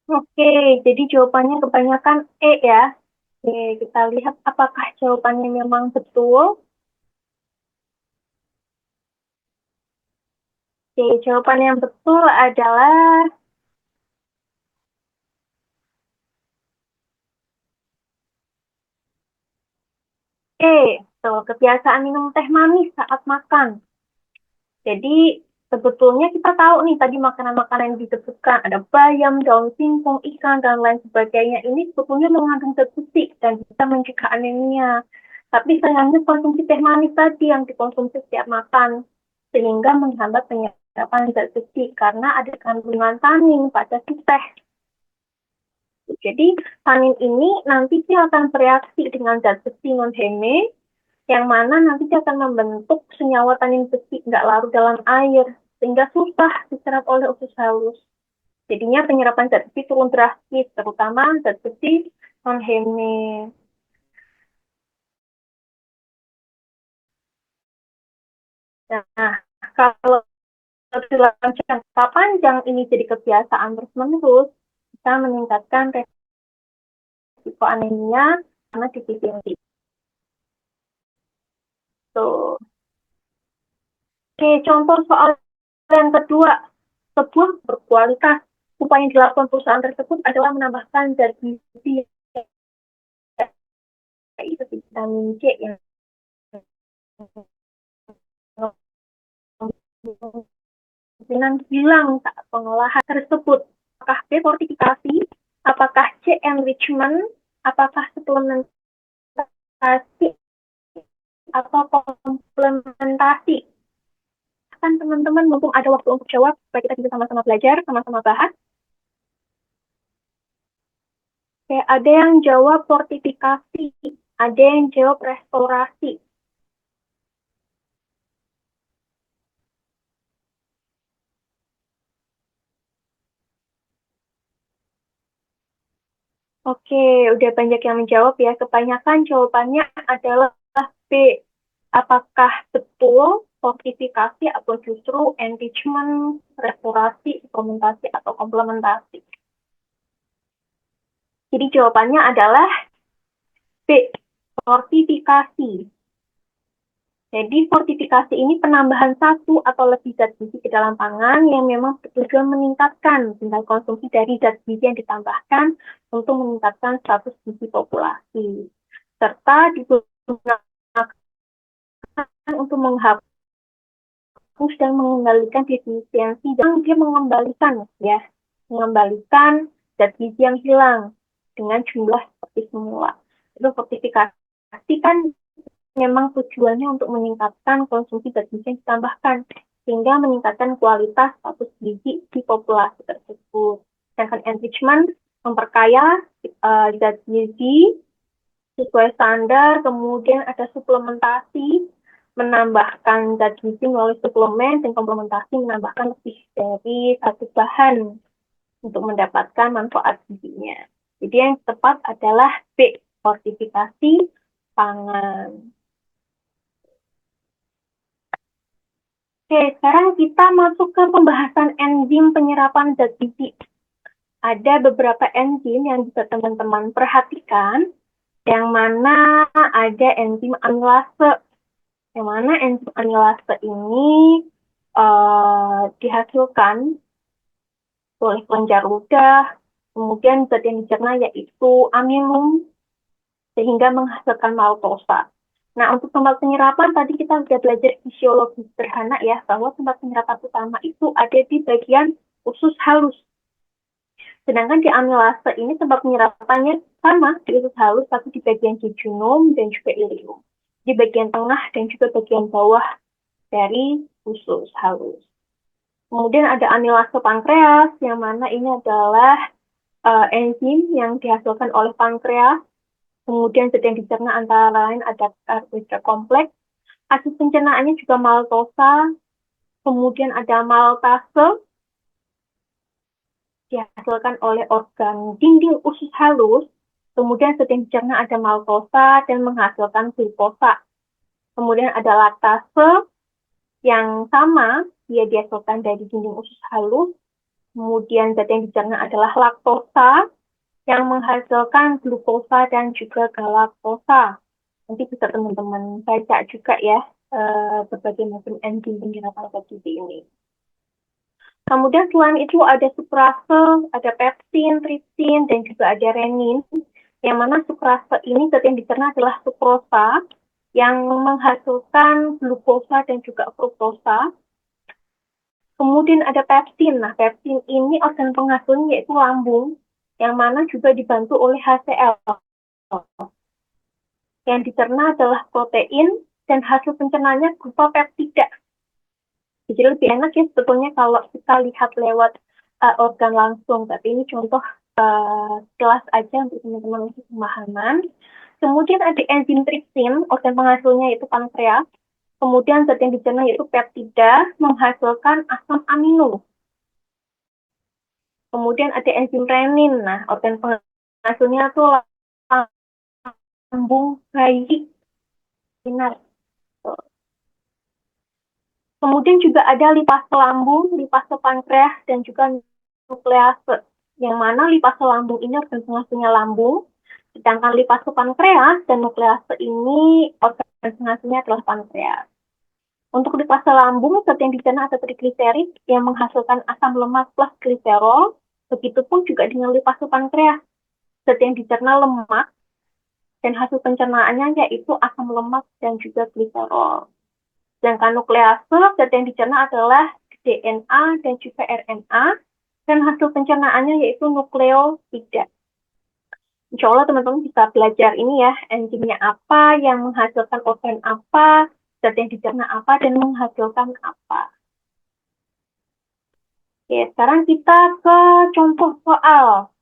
Oke, jadi jawabannya kebanyakan E ya. Oke, kita lihat apakah jawabannya memang betul. Oke, jawaban yang betul adalah tuh, kebiasaan minum teh manis saat makan. Jadi sebetulnya kita tahu nih tadi makanan-makanan yang disebutkan ada bayam, daun singkong, ikan dan lain sebagainya ini sebetulnya mengandung zat besi dan bisa mencegah anemia. Tapi sayangnya konsumsi teh manis tadi yang dikonsumsi setiap makan sehingga menghambat penyerapan zat besi karena ada kandungan tanin pada si teh. Jadi tanin ini nanti dia akan bereaksi dengan zat besi non-heme yang mana nanti dia akan membentuk senyawa tanin besi nggak larut dalam air sehingga susah diserap oleh usus halus. Jadinya penyerapan zat besi turun drastis, terutama zat besi non-heme. Nah, kalau dalam jangka panjang ini jadi kebiasaan terus-menerus, bisa meningkatkan risiko anemia karena defisiensi. Tuh. Oke, contoh soal yang kedua, sebuah berkualitas upaya yang dilakukan perusahaan tersebut adalah menambahkan zat gizi yaitu vitamin C yang kemungkinan hilang saat pengolahan tersebut. Apakah B, fortifikasi? Apakah C, enrichment? Apakah suplementasi atau komplementasi? Kan teman-teman mumpung ada waktu untuk jawab, supaya kita bisa sama-sama belajar, sama-sama bahas. Oke, ada yang jawab fortifikasi, ada yang jawab restorasi. Oke, udah banyak yang menjawab ya. Kebanyakan jawabannya adalah B. Apakah betul fortifikasi atau justru enrichment, restorasi, implementasi, atau komplementasi? Jadi jawabannya adalah B. Fortifikasi. Jadi fortifikasi ini penambahan satu atau lebih zat gizi ke dalam pangan yang memang bertujuan meningkatkan tingkat konsumsi dari zat gizi yang ditambahkan untuk meningkatkan status gizi populasi. Serta digunakan untuk menghapus dan mengembalikan defisiensi dan dia mengembalikan zat gizi yang hilang dengan jumlah seperti semula. Itu fortifikasi kan memang tujuannya untuk meningkatkan konsumsi zat gizi yang ditambahkan sehingga meningkatkan kualitas status gizi di populasi tersebut. Sedangkan enrichment memperkaya zat gizi sesuai standar, kemudian ada suplementasi menambahkan zat gizi melalui suplemen dan komplementasi menambahkan lebih dari satu bahan untuk mendapatkan manfaat gizinya. Jadi yang tepat adalah B, fortifikasi pangan. Oke, sekarang kita masuk ke pembahasan enzim penyerapan zat gizi. Ada beberapa enzim yang bisa teman-teman perhatikan, yang mana ada enzim amilase. Yang mana enzim amilase ini dihasilkan oleh kelenjar ludah, kemudian zat yang dicerna yaitu amilum, sehingga menghasilkan maltosa. Nah, untuk tempat penyerapan tadi kita sudah belajar fisiologi sederhana ya, bahwa tempat penyerapan utama itu ada di bagian usus halus. Sedangkan di amilase ini tempat penyerapannya sama di usus halus, tapi di bagian jejunum dan juga ilium. Di bagian tengah dan juga bagian bawah dari usus halus. Kemudian ada amilase pankreas, yang mana ini adalah enzim yang dihasilkan oleh pankreas. Kemudian zat yang dicerna antara lain ada karbohidrat kompleks, hasil pencernaannya juga maltosa, kemudian ada maltase, dihasilkan oleh organ dinding usus halus, kemudian zat yang dicerna ada maltosa dan menghasilkan glukosa. Kemudian ada laktase yang sama, dia dihasilkan dari dinding usus halus, kemudian zat yang dicerna adalah laktosa yang menghasilkan glukosa dan juga galaktosa. Nanti bisa teman-teman baca juga ya berbagai macam enzim penyerapan zat gizi ini. Kemudian selain itu ada sukrase, ada pepsin, tripsin, dan juga ada renin. Yang mana sukrase ini zat yang dicerna adalah sukrosa yang menghasilkan glukosa dan juga fruktosa. Kemudian ada pepsin. Nah, pepsin ini organ penghasilnya yaitu lambung, yang mana juga dibantu oleh HCl. Yang dicerna adalah protein dan hasil pencernanya berupa peptida. Jadi lebih enak ya sebetulnya kalau kita lihat lewat organ langsung, tapi ini contoh kelas aja untuk teman-teman untuk pemahaman. Kemudian ada enzim tripsin, organ penghasilnya yaitu pankreas. Kemudian zat yang dicerna yaitu peptida menghasilkan asam amino. Kemudian ada enzim renin. Nah, organ penghasilnya itu lambung bayi. Benar. Kemudian juga ada lipase lambung, lipase pankreas, dan juga nuklease. Yang mana lipase lambung ini organ penghasilnya lambung, sedangkan lipase pankreas dan nuklease ini organ penghasilnya adalah pankreas. Untuk lipase lambung, zat yang dicerna ada trigliserid yang menghasilkan asam lemak plus gliserol. Begitupun juga dengan lipase pankreas, zat yang dicerna lemak dan hasil pencernaannya yaitu asam lemak dan juga gliserol. Sedangkan nuklease, zat yang dicerna adalah DNA dan juga RNA, dan hasil pencernaannya yaitu nukleotida. Insya Allah teman-teman bisa belajar ini ya, enzimnya apa, yang menghasilkan organ apa, zat yang dicerna apa, dan menghasilkan apa. Oke, sekarang kita ke contoh soal.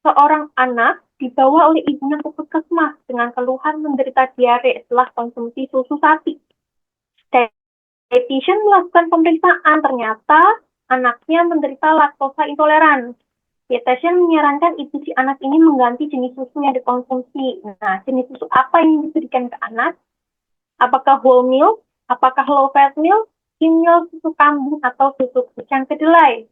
Seorang anak dibawa oleh ibunya ke puskesmas dengan keluhan menderita diare setelah konsumsi susu sapi. Dietitian melakukan pemeriksaan, ternyata anaknya menderita laktosa intoleran. Dietitian menyarankan ibu si anak ini mengganti jenis susu yang dikonsumsi. Nah, jenis susu apa yang diberikan ke anak? Apakah whole milk? Apakah low fat milk? Skim milk, susu kambing, atau susu kacang kedelai?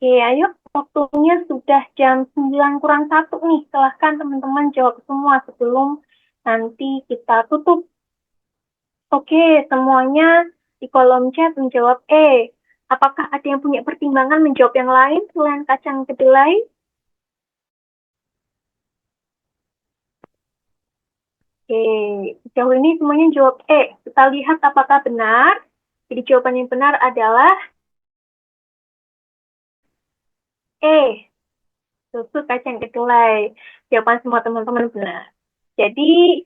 Oke, ayo. Waktunya sudah jam 9 kurang 1 nih. Silahkan teman-teman jawab semua sebelum nanti kita tutup. Oke, semuanya di kolom chat menjawab E. Apakah ada yang punya pertimbangan menjawab yang lain selain kacang kedelai? Oke, sejauh ini semuanya jawab E. Kita lihat apakah benar. Jadi jawaban yang benar adalah E. Susu kacang kedelai. Jawaban semua teman-teman benar. Jadi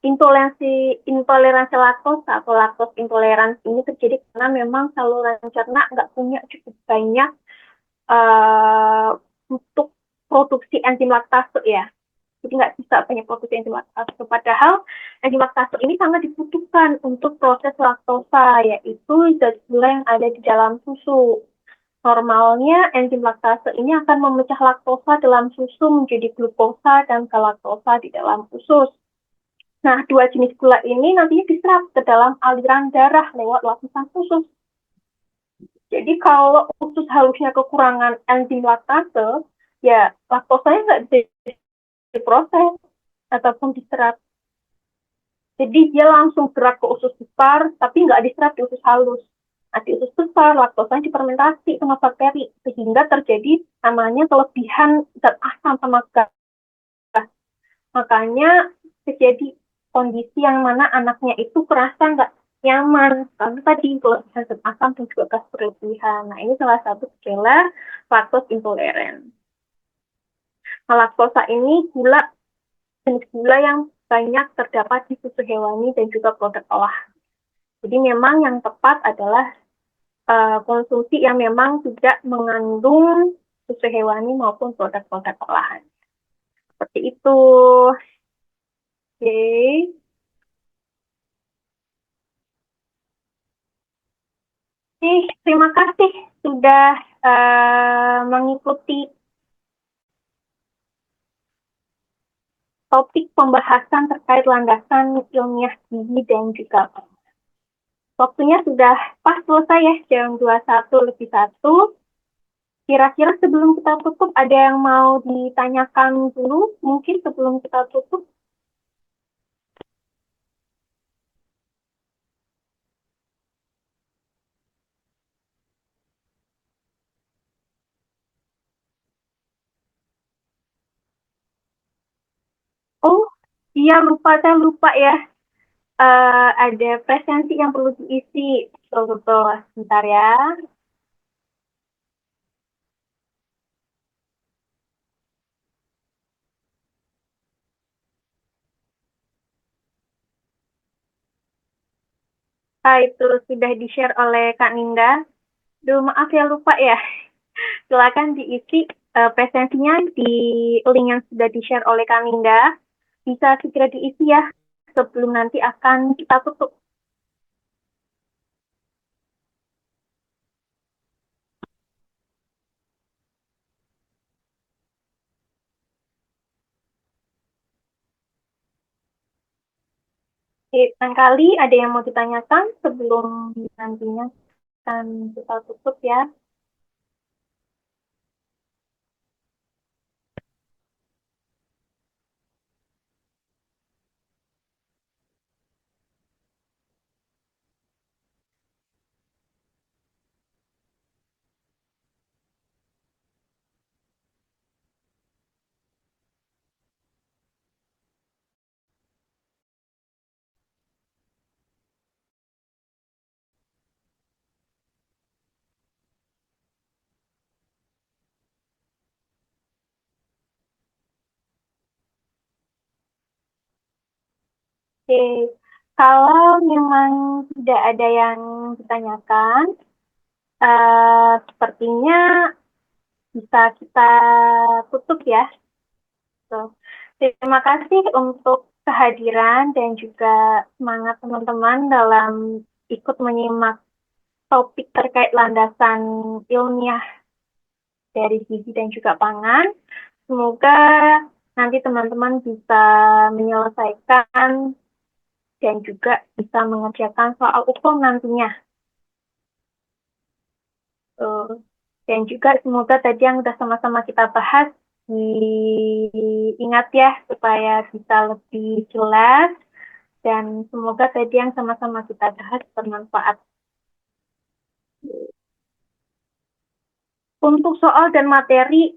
intoleransi intoleransi laktosa atau laktos intoleransi ini terjadi karena memang saluran cerna nggak punya cukup banyak uh, untuk produksi enzim laktase ya. Jadi nggak bisa banyak produksi enzim laktase. Padahal enzim laktase ini sangat dibutuhkan untuk proses laktosa, yaitu zat gula yang ada di dalam susu. Normalnya enzim laktase ini akan memecah laktosa dalam susu menjadi glukosa dan galaktosa di dalam usus. Nah, dua jenis gula ini nantinya diserap ke dalam aliran darah lewat lapisan usus. Jadi kalau usus halusnya kekurangan enzim laktase, ya laktosanya nggak bisa diproses ataupun diserap. Jadi dia langsung gerak ke usus besar, tapi nggak diserap di usus halus. Nah, di usus besar, laktosanya difermentasi sama bakteri, sehingga terjadi namanya kelebihan zat asam sama gas. Makanya terjadi kondisi yang mana anaknya itu kerasa nggak nyaman karena tadi kelebihan zat asam dan juga gas berlebihan. Nah, ini salah satu gejala laktos intoleran. Nah, laktosa ini jenis gula yang banyak terdapat di susu hewani dan juga produk olahan. Jadi memang yang tepat adalah konsumsi yang memang tidak mengandung susu hewani maupun produk-produk olahan. Seperti itu. Oke. Okay. Terima kasih sudah mengikuti topik pembahasan terkait landasan ilmiah gizi dan juga waktunya sudah pas selesai ya, jam 21 lebih 1. Kira-kira sebelum kita tutup ada yang mau ditanyakan dulu mungkin sebelum kita tutup? Oh, iya lupa, saya lupa ya. Ada presensi yang perlu diisi. Betul-betul, sebentar ya. Itu sudah di-share oleh Kak Ninda. Duh, maaf ya lupa ya. Silakan diisi presensinya di link yang sudah di-share oleh Kak Ninda. Bisa segera diisi ya sebelum nanti akan kita tutup. Oke, barangkali ada yang mau ditanyakan sebelum nantinya akan kita tutup ya. Oke, kalau memang tidak ada yang ditanyakan, Sepertinya bisa kita tutup ya. So, terima kasih untuk kehadiran dan juga semangat teman-teman dalam ikut menyimak topik terkait landasan ilmiah dari gizi dan juga pangan. Semoga nanti teman-teman bisa menyelesaikan dan juga bisa mengerjakan soal hukum nantinya. Uh, dan juga semoga tadi yang sudah sama-sama kita bahas diingat ya supaya bisa lebih jelas dan semoga tadi yang sama-sama kita bahas bermanfaat. Untuk soal dan materi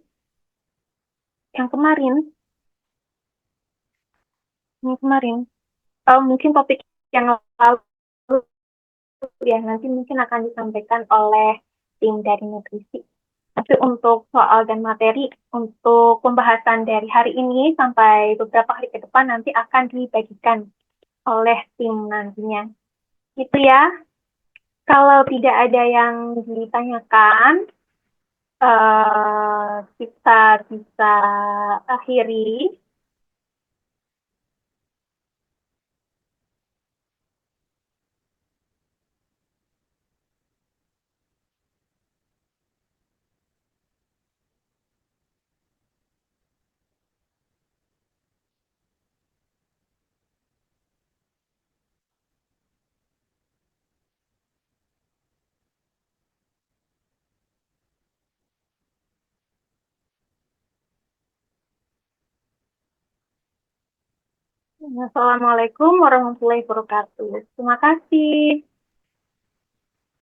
yang kemarin, yang kemarin, mungkin topik yang lalu ya nanti mungkin akan disampaikan oleh tim dari nutrisi. Tapi untuk soal dan materi, untuk pembahasan dari hari ini sampai beberapa hari ke depan nanti akan dibagikan oleh tim nantinya. Itu ya. Kalau tidak ada yang ditanyakan, kita bisa akhiri. Assalamualaikum warahmatullahi wabarakatuh. Terima kasih.